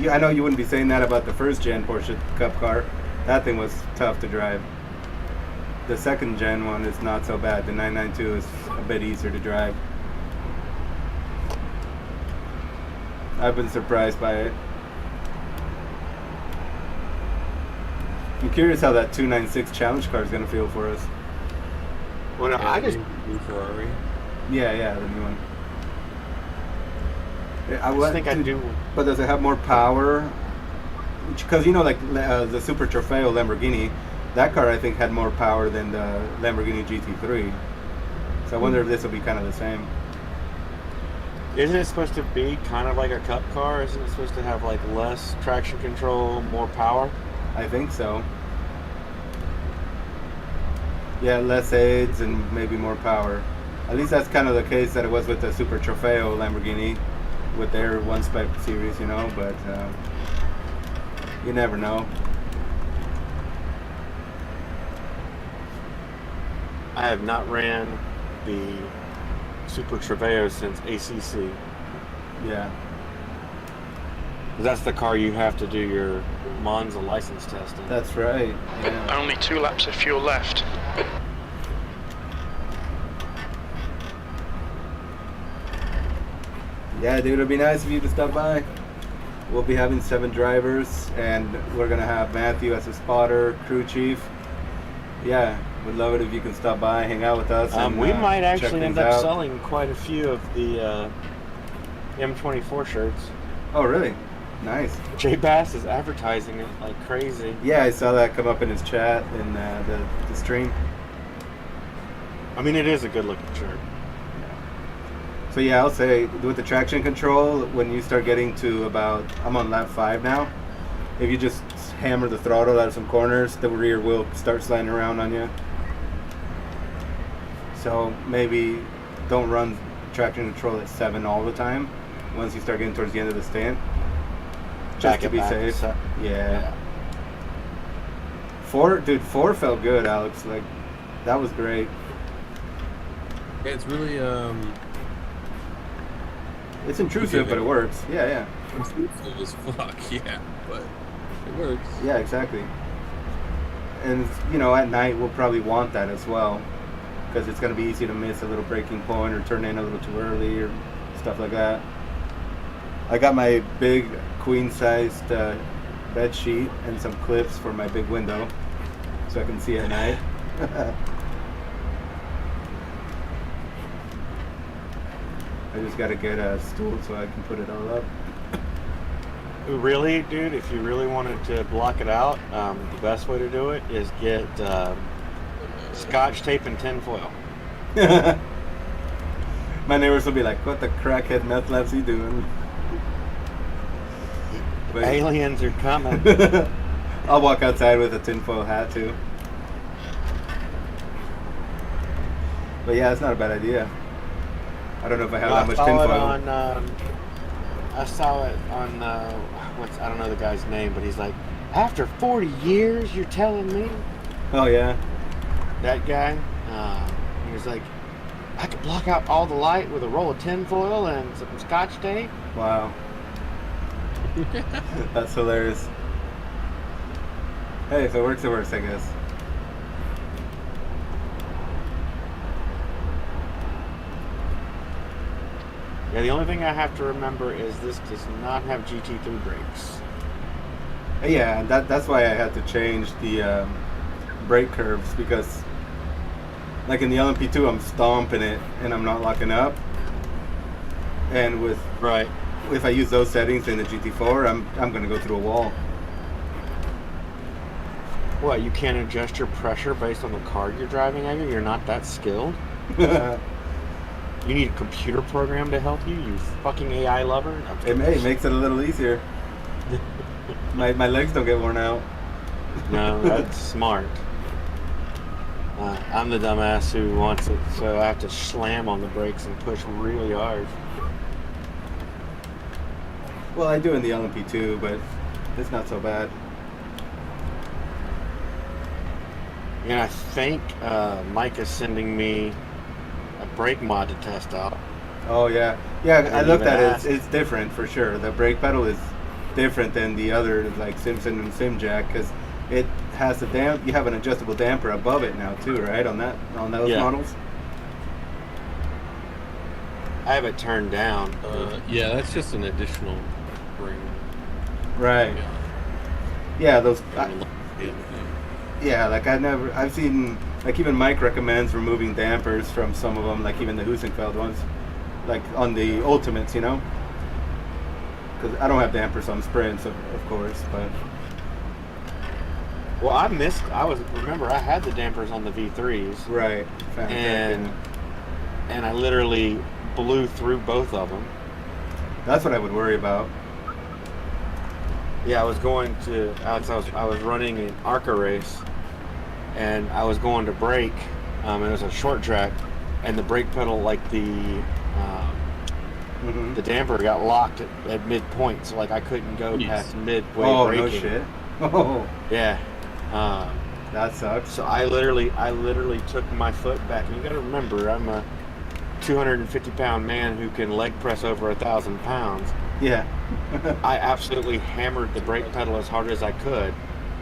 B: I know you wouldn't be saying that about the first gen Porsche Cup car. That thing was tough to drive. The second gen one is not so bad. The 992 is a bit easier to drive. I've been surprised by it. I'm curious how that 296 Challenge car is going to feel for us.
A: Well, no, I just
F: new Ferrari.
B: Yeah, the new one.
A: I think I do.
B: But does it have more power? Because you know, like the Super Trofeo Lamborghini, that car I think had more power than the Lamborghini GT3. So I wonder if this will be kind of the same.
A: Isn't it supposed to be kind of like a cup car? Isn't it supposed to have like less traction control, more power?
B: I think so. Yeah, less aids and maybe more power. At least that's kind of the case that it was with the Super Trofeo Lamborghini, with their one-spec series, you know. But you never know.
A: I have not ran the Super Trofeo since ACC.
B: Yeah.
A: That's the car you have to do your Monza license test in.
B: That's right. Yeah.
D: Only 2 laps of fuel left.
B: Yeah, dude, it'd be nice of you to stop by. We'll be having 7 drivers, and we're gonna have Matthew as a spotter, crew chief. Yeah, would love it if you can stop by, hang out with us. And,
A: we might
B: check
A: actually
B: things
A: end up
B: out.
A: selling quite a few of the M24 shirts.
B: Oh, really? Nice.
A: Jay Bass is advertising it like crazy.
B: Yeah, I saw that come up in his chat in the stream.
A: I mean, it is a good looking shirt.
B: So yeah, I'll say with the traction control, when you start getting to about, I'm on lap 5 now, if you just hammer the throttle out of some corners, the rear will start sliding around on you. So maybe don't run traction control at 7 all the time once you start getting towards the end of the stint. Just to be safe. Yeah. 4 felt good, Alex. Like, that was great.
F: Yeah, it's really
B: It's intrusive, but it works. Yeah.
F: intrusive as fuck. Yeah, but it works.
B: Yeah, exactly. And, you know, at night we'll probably want that as well, because it's going to be easy to miss a little braking point or turn in a little too early or stuff like that. I got my big queen-sized bed sheet and some clips for my big window so I can see at night. I just got to get a stool so I can put it all up.
A: Really, dude, if you really wanted to block it out, the best way to do it is get scotch tape and tinfoil.
B: My neighbors will be like, what the crackhead meth lab's he doing? But
A: Aliens are coming.
B: I'll walk outside with a tinfoil hat too. But yeah, it's not a bad idea. I don't know if I have that much tinfoil.
A: I saw it on I don't know the guy's name, but he's like, after 40 years, you're telling me?
B: Oh yeah.
A: That guy, he was like, I could block out all the light with a roll of tinfoil and some scotch tape.
B: Wow. That's hilarious. Hey, if it works, I guess.
A: Yeah, the only thing I have to remember is this does not have GT3 brakes.
B: Yeah, that's why I had to change the brake curves, because like in the LMP2 I'm stomping it and I'm not locking up, and with
A: Right.
B: if I use those settings in the GT4 I'm gonna go through a wall.
A: What, you can't adjust your pressure based on the car you're driving, Edgar? You're not that skilled? You need a computer program to help you, you fucking AI lover?
B: It makes it a little easier. My legs don't get worn out.
A: No, that's smart. I'm the dumbass who wants it, so I have to slam on the brakes and push really hard.
B: Well, I do in the LMP2, but it's not so bad.
A: And I think Mike is sending me a brake mod to test out.
B: Oh yeah, yeah. I looked
A: even
B: at it.
A: ask.
B: It's different for sure. The brake pedal is different than the other, like Simpson and Simjack, because it has you have an adjustable damper above it now too, right? On those
A: Yeah.
B: models.
A: I have it turned down.
F: Yeah, that's just an additional ring.
B: Right.
F: Yeah.
B: Yeah, those.
F: Yeah.
B: Yeah, like I've seen, like even Mike recommends removing dampers from some of them, like even the Husenfeld ones, like on the Ultimates, you know? Because I don't have dampers on Sprints, of course, but...
A: Well, remember I had the dampers on the V3s.
B: Right.
A: And I literally blew through both of them.
B: That's what I would worry about.
A: Yeah, I was going to, Alex, I was running an ARCA race, and I was going to brake, and it was a short track, and the brake pedal, like the damper got locked at midpoint, so like I couldn't go past midway braking.
B: Oh, no shit. Oh.
A: Yeah.
B: That sucks.
A: So I literally took my foot back, and you gotta remember, I'm a 250-pound man who can leg press over 1,000 pounds.
B: Yeah.
A: I absolutely hammered the brake pedal as hard as I could,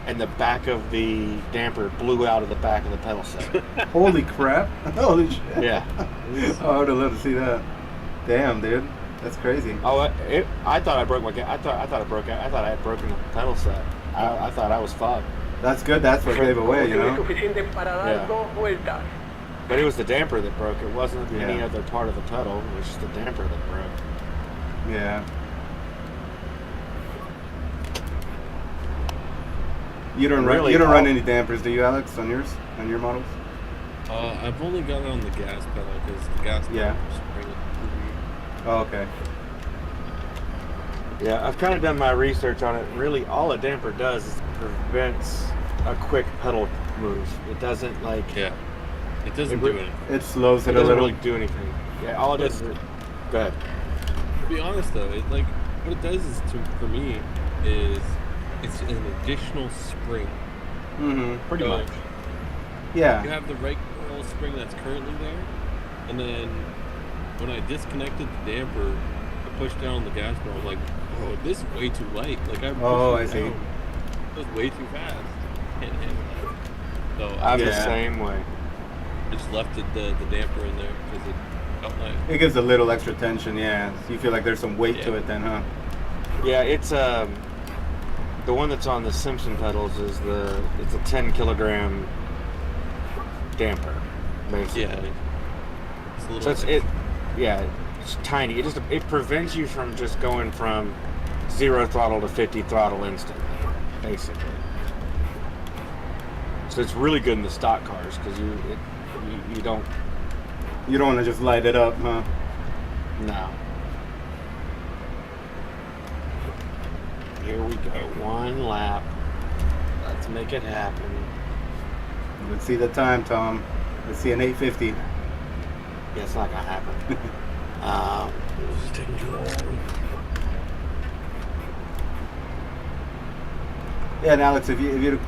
A: and the back of the damper blew out of the back of the pedal set.
B: Holy crap. Holy shit.
A: Yeah.
B: Oh, I would have loved to see that. Damn, dude. That's crazy.
A: Oh, I thought I broke my. I thought I had broken the pedal set. I thought I was fucked.
B: That's good. That's what gave away, you know?
H: Suficiente para dar
A: Yeah.
H: 2 vueltas.
A: But it was the damper that broke. It wasn't any other part of the pedal. It was just the damper that broke.
B: Yeah. You don't run any dampers, do you, Alex, on your models?
F: I've only got it on the gas pedal because the gas pedal spring.
B: Oh, okay.
A: Yeah, I've kind of done my research on it. Really, all a damper does is prevents a quick pedal move. It doesn't
F: Yeah. It doesn't do anything.
B: It slows it a
A: doesn't
B: little.
A: really do anything. Yeah, all it does is. Go ahead.
F: To be honest though, what it does is for me is it's an additional spring.
B: Mm-hmm.
A: Pretty much.
B: Yeah.
F: You have the regular spring that's currently there, and then when I disconnected the damper, I pushed down on the gas pedal. I'm like, oh, this is way too light. Like I see. It was way too fast. Can't handle that. So
A: I'm the same way.
F: I just left the damper in there because it felt nice.
B: It gives a little extra tension, yeah. So you feel like there's some weight to it then, huh?
A: Yeah, it's the one that's on the Simpson pedals is it's a 10 kilogram damper, basically.
F: Yeah. It's a little
A: it's tiny. It prevents you from just going from 0 throttle to 50 throttle instantly, basically. So it's really good in the stock cars because you don't.
B: You don't want to just light it up, huh?
A: No. Here we go. One lap. Let's make it happen.
B: Let's see the time, Tom. Let's see an 850.
A: Yeah, it's not gonna happen. It's taking too long.
B: Yeah, and Alex, if you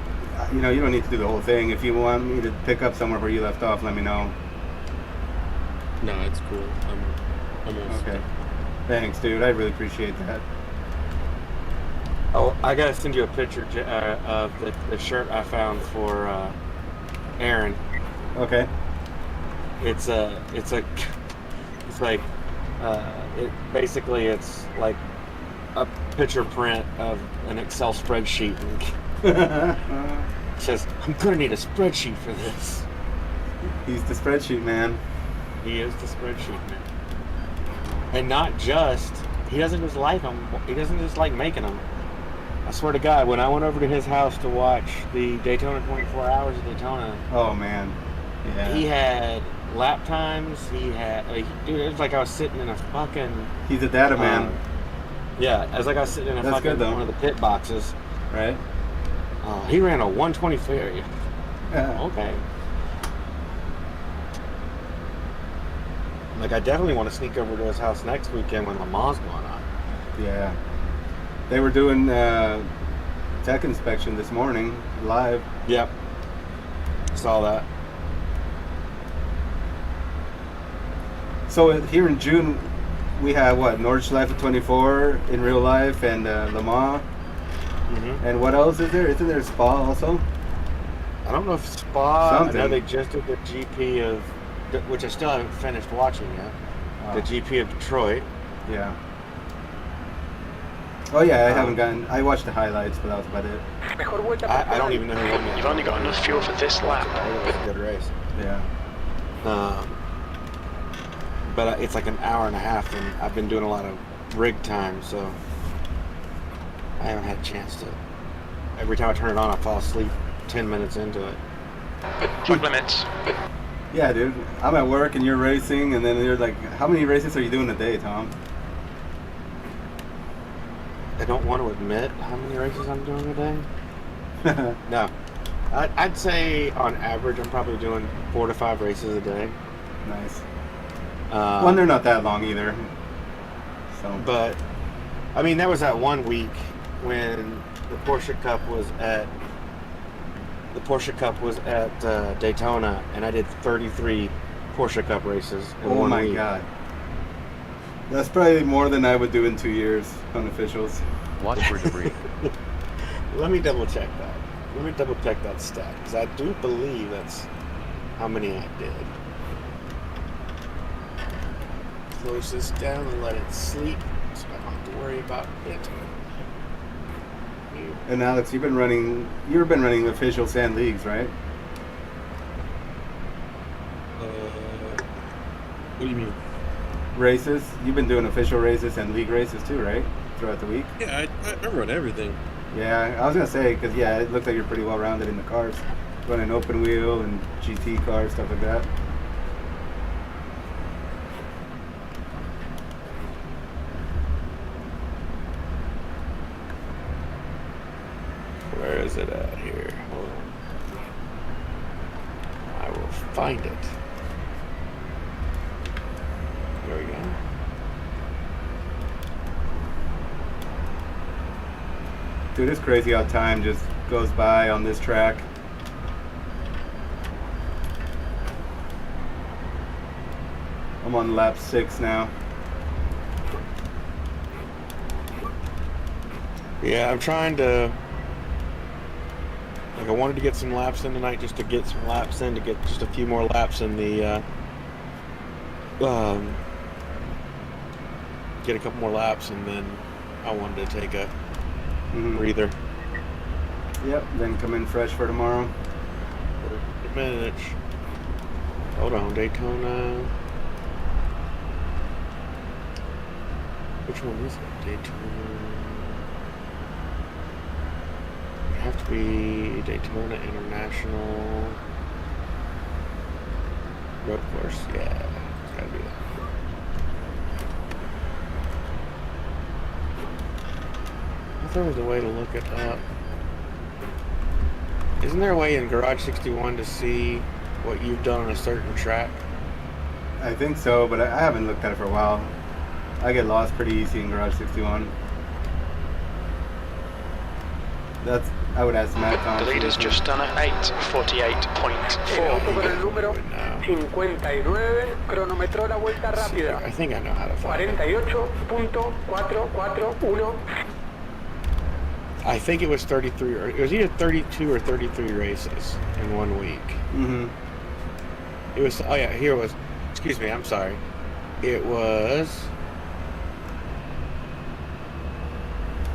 B: you don't need to do the whole thing. If you want me to pick up somewhere where you left off, let me know.
F: No, it's cool. I'm
B: okay. Thanks, dude. I really appreciate that.
A: Oh, I gotta send you a picture of the shirt I found for Aaron.
B: Okay.
A: It's like Basically it's like a picture print of an Excel spreadsheet, and it says, "I'm gonna need a spreadsheet for this."
B: He's the spreadsheet man.
A: He is the spreadsheet man, and not just. He doesn't just like them. He doesn't just like making them. I swear to God, when I went over to his house to watch the Daytona 24 Hours of Daytona,
B: oh man, yeah.
A: he had lap times. He had, dude, it was like I was sitting in a fucking.
B: He's a data man.
A: Yeah, it was like I was sitting in a
B: That's
A: fucking
B: good, though.
A: one of the pit boxes.
B: Right?
A: He ran a 123.
B: Yeah.
A: Okay. Like, I definitely want to sneak over to his house next weekend when Le Mans going on.
B: Yeah. They were doing tech inspection this morning, live.
A: Yep. Saw that.
B: So here in June, we have what? Nordschleife 24 in real life and Le Mans.
A: Mm-hmm.
B: And what else is there? Isn't there Spa also?
A: I don't know if Spa.
B: Something.
A: I know they just did the GP of, which I still haven't finished watching yet.
B: Oh.
A: The GP of Detroit.
B: Yeah. Oh yeah, I haven't gotten. I watched the highlights, but that was about it.
H: Mejor vuelta
A: I don't even know who won that.
D: You've only got enough fuel for this lap.
A: It was a good race.
B: Yeah.
A: But it's like an hour and a half, and I've been doing a lot of rig time, so I haven't had a chance to. Every time I turn it on, I fall asleep 10 minutes into it.
D: Track limits.
B: Yeah, dude. I'm at work and you're racing, and then you're like, how many races are you doing a day, Tom?
A: I don't want to admit how many races I'm doing a day. No. I'd say on average I'm probably doing 4 to 5 races a day.
B: Nice. Well, they're not that long either. So.
A: But, I mean, that was that one week when the Porsche Cup was at Daytona, and I did 33 Porsche Cup races in
B: Oh
A: one
B: my
A: week.
B: god. That's probably more than I would do in 2 years on officials.
C: Watch for debris.
A: Let me double check that. Let me double check that stat, because I do believe that's how many I did. Close this down and let it sleep, so I don't have to worry about it.
B: And Alex, you've been running officials and leagues, right?
F: What do you mean?
B: Races. You've been doing official races and league races too, right? Throughout the week.
F: Yeah, I run everything.
B: Yeah, I was gonna say because yeah, it looks like you're pretty well rounded in the cars, running open wheel and GT cars, stuff like that.
A: Where is it at here? Hold on. I will find it. There we go.
B: Dude, it's crazy how time just goes by on this track. I'm on lap 6 now.
A: Yeah, I'm trying to. Like, I wanted to get some laps in tonight, just to get some laps in, to get just a few more laps in the. Get a couple more laps, and then I wanted to take a breather.
B: Yep, then come in fresh for tomorrow.
A: For a minute. Hold on, Daytona. Which one is it? Daytona. It have to be Daytona International Road Course. Yeah, it's gotta be that. I thought there was a way to look it up. Isn't there a way in Garage 61 to see what you've done on a certain track?
B: I think so, but I haven't looked at it for a while. I get lost pretty easy in Garage 61. That's, I would ask Matt
D: The
B: Thompson.
D: leader's just done a
H: El auto
D: 8:48.4.
H: con el número 59 cronometró la vuelta rápida.
A: I think I know how to find it.
H: 48.441.
A: I think it was 33, or it was either 32 or 33 races in 1 week.
B: Mm-hmm.
A: It was, oh yeah, here it was. Excuse me, I'm sorry. it was.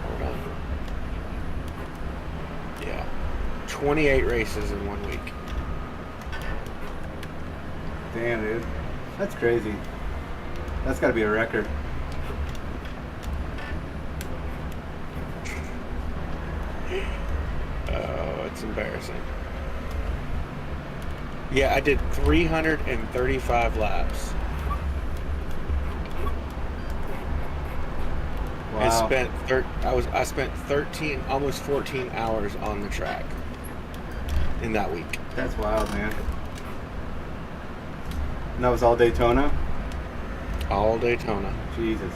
A: Hold on. Yeah, 28 races in 1 week.
B: Damn, dude. That's crazy. That's got to be a record.
A: Oh, it's embarrassing. Yeah, I did 335 laps.
B: Wow.
A: I spent 13, almost 14 hours on the track in that week.
B: That's wild, man. And that was all Daytona?
A: All Daytona.
B: Jesus.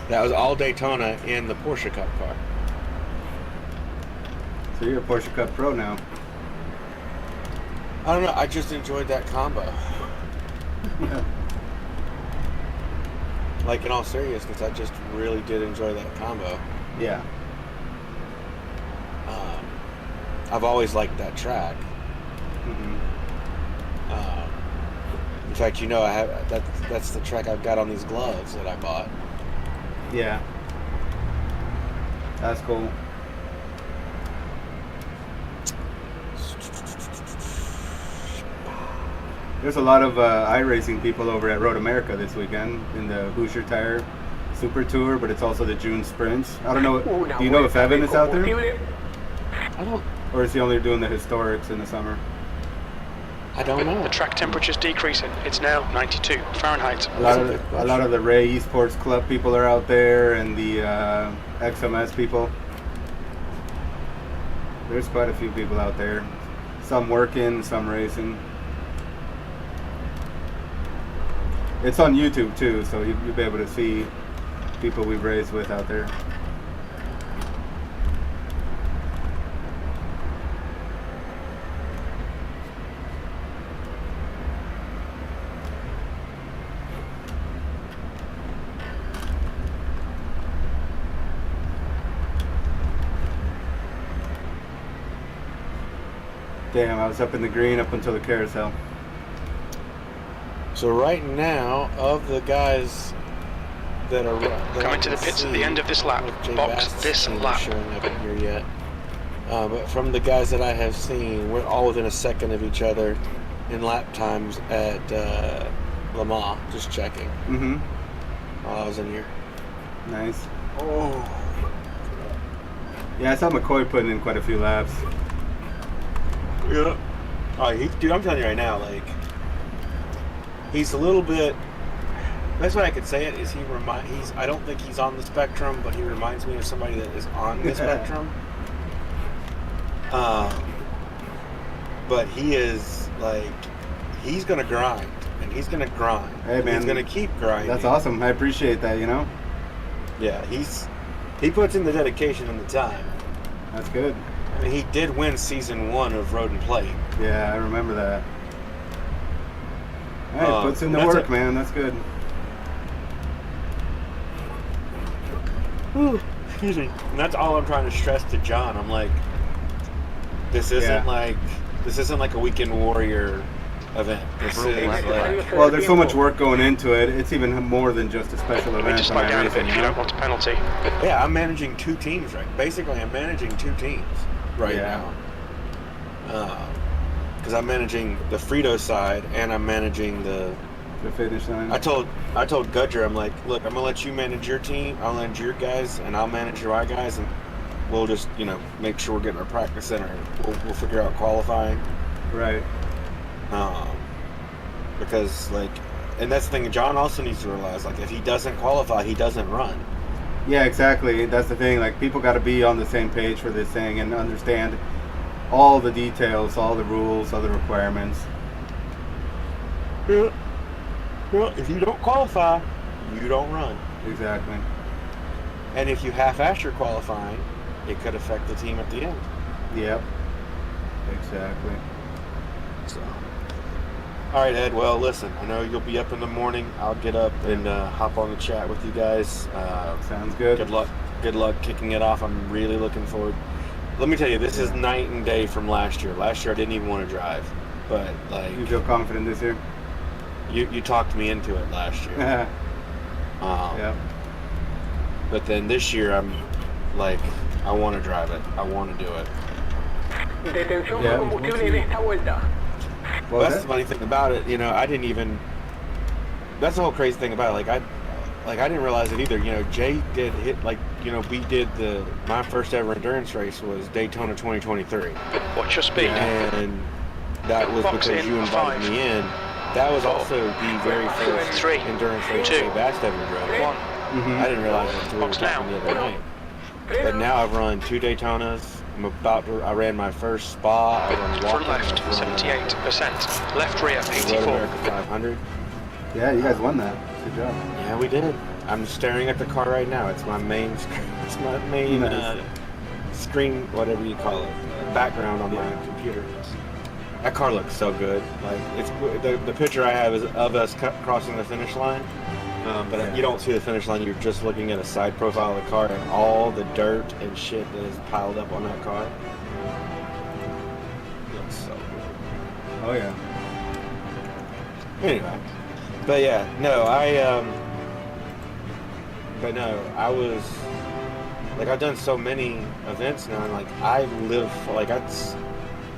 A: That was all Daytona in the Porsche Cup car.
B: So you're a Porsche Cup Pro now.
A: I don't know. I just enjoyed that combo.
B: Yeah.
A: Like, in all seriousness, I just really did enjoy that combo.
B: Yeah.
A: I've always liked that track.
B: Mm-hmm.
A: In fact, you know, I have that's the track I've got on these gloves that I bought.
B: Yeah. That's cool. There's a lot of iRacing people over at Road America this weekend in the Hoosier Tire Super Tour, but it's also the June Sprints. I don't know. Do you know if Evan is out there?
A: I don't.
B: Or is he only doing the historics in the summer?
A: I don't know.
D: The track temperature's decreasing. It's now 92 Fahrenheit.
B: A lot of the Ray Esports Club people are out there, and the XMS people. There's quite a few people out there. Some working, some racing. It's on YouTube too, so you'll be able to see people we've raced with out there. Damn, I was up in the green up until the carousel.
A: So right now, of the guys that are
D: Coming to the pits at the end of this lap. Box this lap.
A: Showing up in here yet. But from the guys that I have seen, we're all within a second of each other in lap times at Le Mans. Just checking.
B: Mm-hmm.
A: While I was in here.
B: Nice.
A: Oh.
B: Yeah, I saw McCoy putting in quite a few laps.
A: Yeah. Oh, dude, I'm telling you right now, like, he's a little bit. Best way I could say it is I don't think he's on the spectrum, but he reminds me of somebody that is on the spectrum. But he is like, he's gonna grind, and he's gonna grind.
B: Hey man,
A: he's gonna keep grinding.
B: That's awesome. I appreciate that. You know.
A: Yeah, he puts in the dedication and the time.
B: That's good.
A: I mean, he did win season 1 of Road and Plate.
B: Yeah, I remember that. Hey, puts in the work, man. That's good.
A: Whew, excuse me. And that's all I'm trying to stress to John. I'm like, this isn't like a Weekend Warrior event. This is like,
B: well, there's so much work going into it. It's even more than just a special event.
D: Just slow down a bit if you don't want a penalty.
A: Yeah, I'm managing 2 teams, right? Basically, I'm managing 2 teams right now. Because I'm managing the Frito side and I'm managing the
B: finish line.
A: I told Gudger, I'm like, look, I'm gonna let you manage your team, I'll manage your guys, and I'll manage my guys, and we'll just, make sure we're getting our practice in, or we'll figure out qualifying.
B: Right.
A: Because and that's the thing, John also needs to realize, like, if he doesn't qualify, he doesn't run.
B: Yeah, exactly. That's the thing. Like, people got to be on the same page for this thing and understand all the details, all the rules, all the requirements.
A: Yeah. Well, if you don't qualify, you don't run.
B: Exactly.
A: And if you half-ass your qualifying, it could affect the team at the end.
B: Yep. Exactly.
A: So. All right, Ed. Well, listen, I know you'll be up in the morning. I'll get up and hop on the chat with you guys.
B: Sounds good.
A: Good luck. Good luck kicking it off. I'm really looking forward. Let me tell you, this is night and day from last year. Last year, I didn't even want to drive, but
B: you feel confident this year?
A: you talked me into it last year.
B: Yeah.
A: But then this year I'm like, I want to drive it. I want to do it.
H: Detención
B: Yeah.
H: por combustible en esta vuelta.
B: Well,
A: That's the funny thing about it. You know, I didn't even. That's the whole crazy thing about it. Like I didn't realize it either. You know, Jay did hit like, you know, we did my first ever endurance race was Daytona 2023,
D: Watch your speed.
A: and that was
D: Box
A: because
D: in,
A: you invited
D: 5,
A: me in. That was also the very first
D: 3,
A: endurance race
D: 2,
A: Jay Bass ever drove.
D: 1.
A: I didn't realize it until we were
D: Box
A: talking
D: now.
A: the other night. But now I've run 2 Daytonas. I ran my first Spa. I run
D: Front
A: Watkins.
D: left,
A: I've run,
D: 78%. Left rear,
A: Road
D: 84.
A: America 500.
B: Yeah, you guys won that. Good job.
A: Yeah, we did. I'm staring at the car right now. It's my main. It's my main
B: Nice.
A: screen, whatever you call it, background on my computer. That car looks so good. Like it's the picture I have is of us crossing the finish line. But you don't see the finish line. You're just looking at a side profile of the car and all the dirt and shit that is piled up on that car. Looks so good.
B: Oh yeah.
A: Anyway, but yeah, no, I was like, I've done so many events now, and like I live for, like,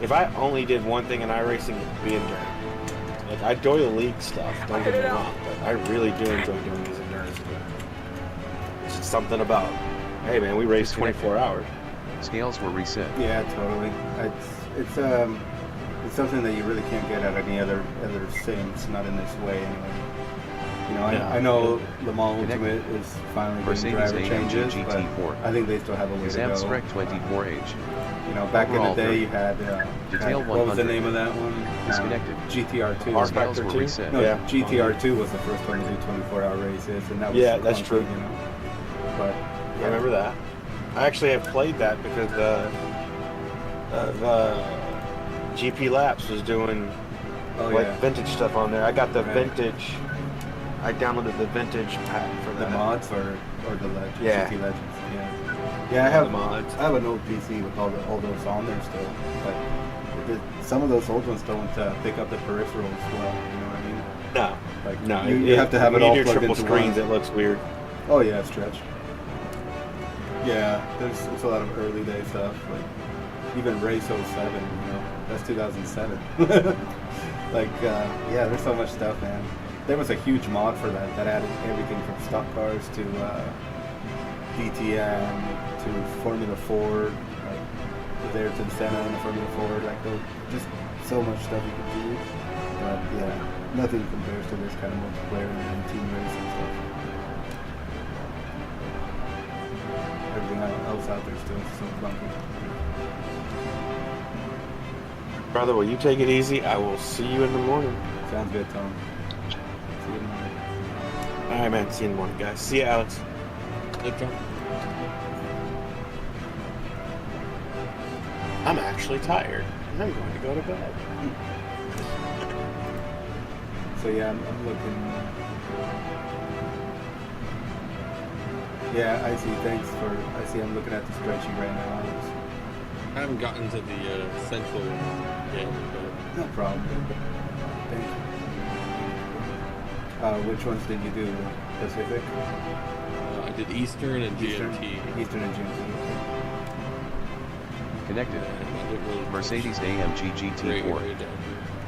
A: if I only did one thing in iRacing, it'd be endurance. Like I enjoy the league stuff, don't get me wrong, but I really do enjoy doing these endurance events. It's just something about, hey man, we raced 24 hours.
C: Scales were reset.
B: Yeah, totally. It's something that you really can't get at any other sims, not in this way anyway. You know, I know Le Mans Ultimate is finally getting
C: Mercedes
B: driver
C: AMG
B: changes,
C: GT4.
B: but I think they still have a way to
C: Gazam
B: go.
C: Sprek 24H.
B: You know, back in the
C: Overall
B: day,
C: group.
B: you had
C: Detail
B: what was the
C: 100.
B: name of that one?
C: Disconnected.
B: GTR2.
A: R
C: Scales
A: Factor
C: were
A: 2?
C: reset.
B: No,
A: Yeah.
B: GTR2 was the first one to do 24-hour races, and that was
A: Yeah, that's
B: clunky,
A: true.
B: You know, but
A: I remember that. I actually have played that because GP Laps was doing vintage stuff on there. I got the vintage. I downloaded the vintage pack for
B: the
A: that.
B: mods or the Legends,
A: Yeah.
B: GT Legends. Yeah, I have
A: the mods.
B: I have an old PC with all those on there still, but some of those old ones don't pick up the peripherals well. You know what I mean?
A: No,
B: Like
A: no.
B: you have to have it
A: when
B: all
A: you do
B: plugged
A: triple
B: into
A: screens,
B: one.
A: it looks weird.
B: Oh yeah, stretch. Yeah, it's a lot of early day stuff, like even Race 07, you know, that's 2007. Yeah, there's so much stuff, man. There was a huge mod for that added everything from stock cars to DTM to Formula 4, like with Ayrton Senna and the Formula 4, like just so much stuff you could do. But yeah, nothing compares to this kind of multiplayer and team racing stuff. Everything else out there still is so clunky.
A: Brother, will you take it easy? I will see you in the morning.
B: Sounds good, Tom. See you in the morning.
A: All right, man. See you in the morning, guys. See you, Alex.
F: Good job.
A: I'm actually tired. I'm going to go to bed.
B: So yeah, I'm looking. Yeah, I see. Thanks for. I see. I'm looking at the spreadsheet right now.
F: I haven't gotten to the central yet, but
B: No problem. Thank you. Which ones did you do? Pacific?
F: I did Eastern and
B: Eastern?
F: GMT.
B: Eastern and GMT.
C: Connected.
F: And I didn't really
C: Mercedes AMG
F: Great
C: GT4.
F: area down here.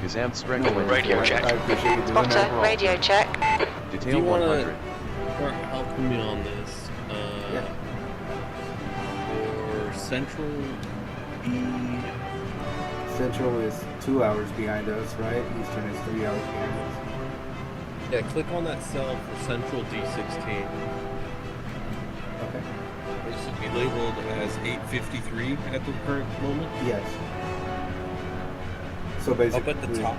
C: Gazam Sprek
D: Radio
C: 24H.
D: check.
B: I appreciate you doing
I: Spotter,
B: that.
I: radio check.
F: Do
C: Detail
F: you want
C: 100.
F: to start helping me on this?
B: Yeah.
F: For Central E,
B: Central is 2 hours behind us, right? Eastern is 3 hours behind us.
F: yeah, click on that cell for Central D16.
B: Okay.
F: It should be labeled as 853 at the current moment.
B: Yes. So basically,
F: Up at the top,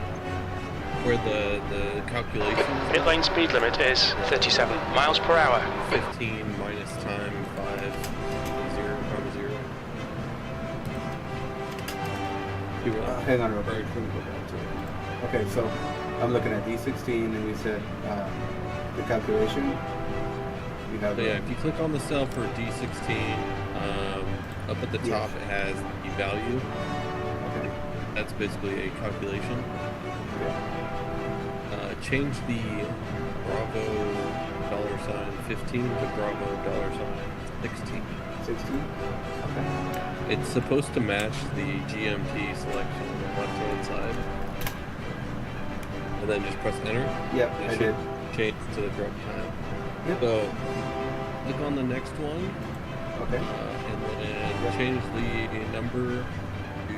F: where the calculation is.
D: Pit lane speed limit is 37 miles per hour.
F: 15 minus time 5 0, 0.
B: hang on real quick. Let me go back to it. Okay, so I'm looking at D16, and we said the calculation. You have
F: So yeah, if you click on the cell for D16, up at the top it has the value.
B: Okay.
F: That's basically a calculation.
B: Okay.
F: changed the Bravo $15 to Bravo $16.
B: 16? Okay.
F: It's supposed to match the GMT selection on the left-hand side. And then just press enter.
B: Yep,
F: It
B: I
F: should
B: did.
F: change to the correct time.
B: Yep.
F: So, click on the next one.
B: Okay.
F: And then change the number to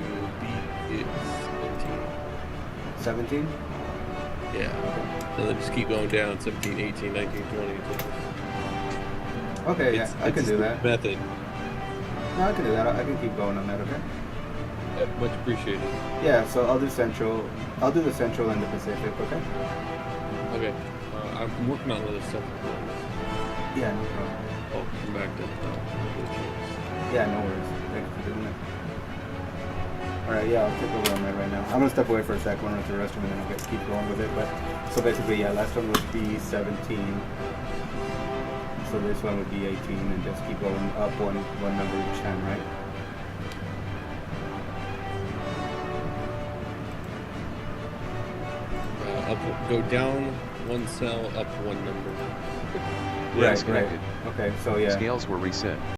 F: B17.
B: 17?
F: Yeah. And then just keep going down 17, 18, 19, 20.
B: Okay, yeah, I can do that.
F: Method.
B: No, I can do that. I can keep going on that, okay?
F: Much appreciated.
B: Yeah, so I'll do Central. I'll do the Central and the Pacific, okay?
F: Okay. I'm working on other stuff.
B: Yeah, no problem.
F: I'll come back to that.
B: Yeah, no worries. Thank you for doing it. Alright, yeah, I'll take over on that right now. I'm gonna step away for a second, run to the restroom, and then I'll keep going with it. But so basically, yeah, last one was B17. So this one would be 18, and just keep going up one number each time, right?
F: Go down one cell, up one number.
C: Disconnected.
B: Okay, so yeah.
C: Scales were reset.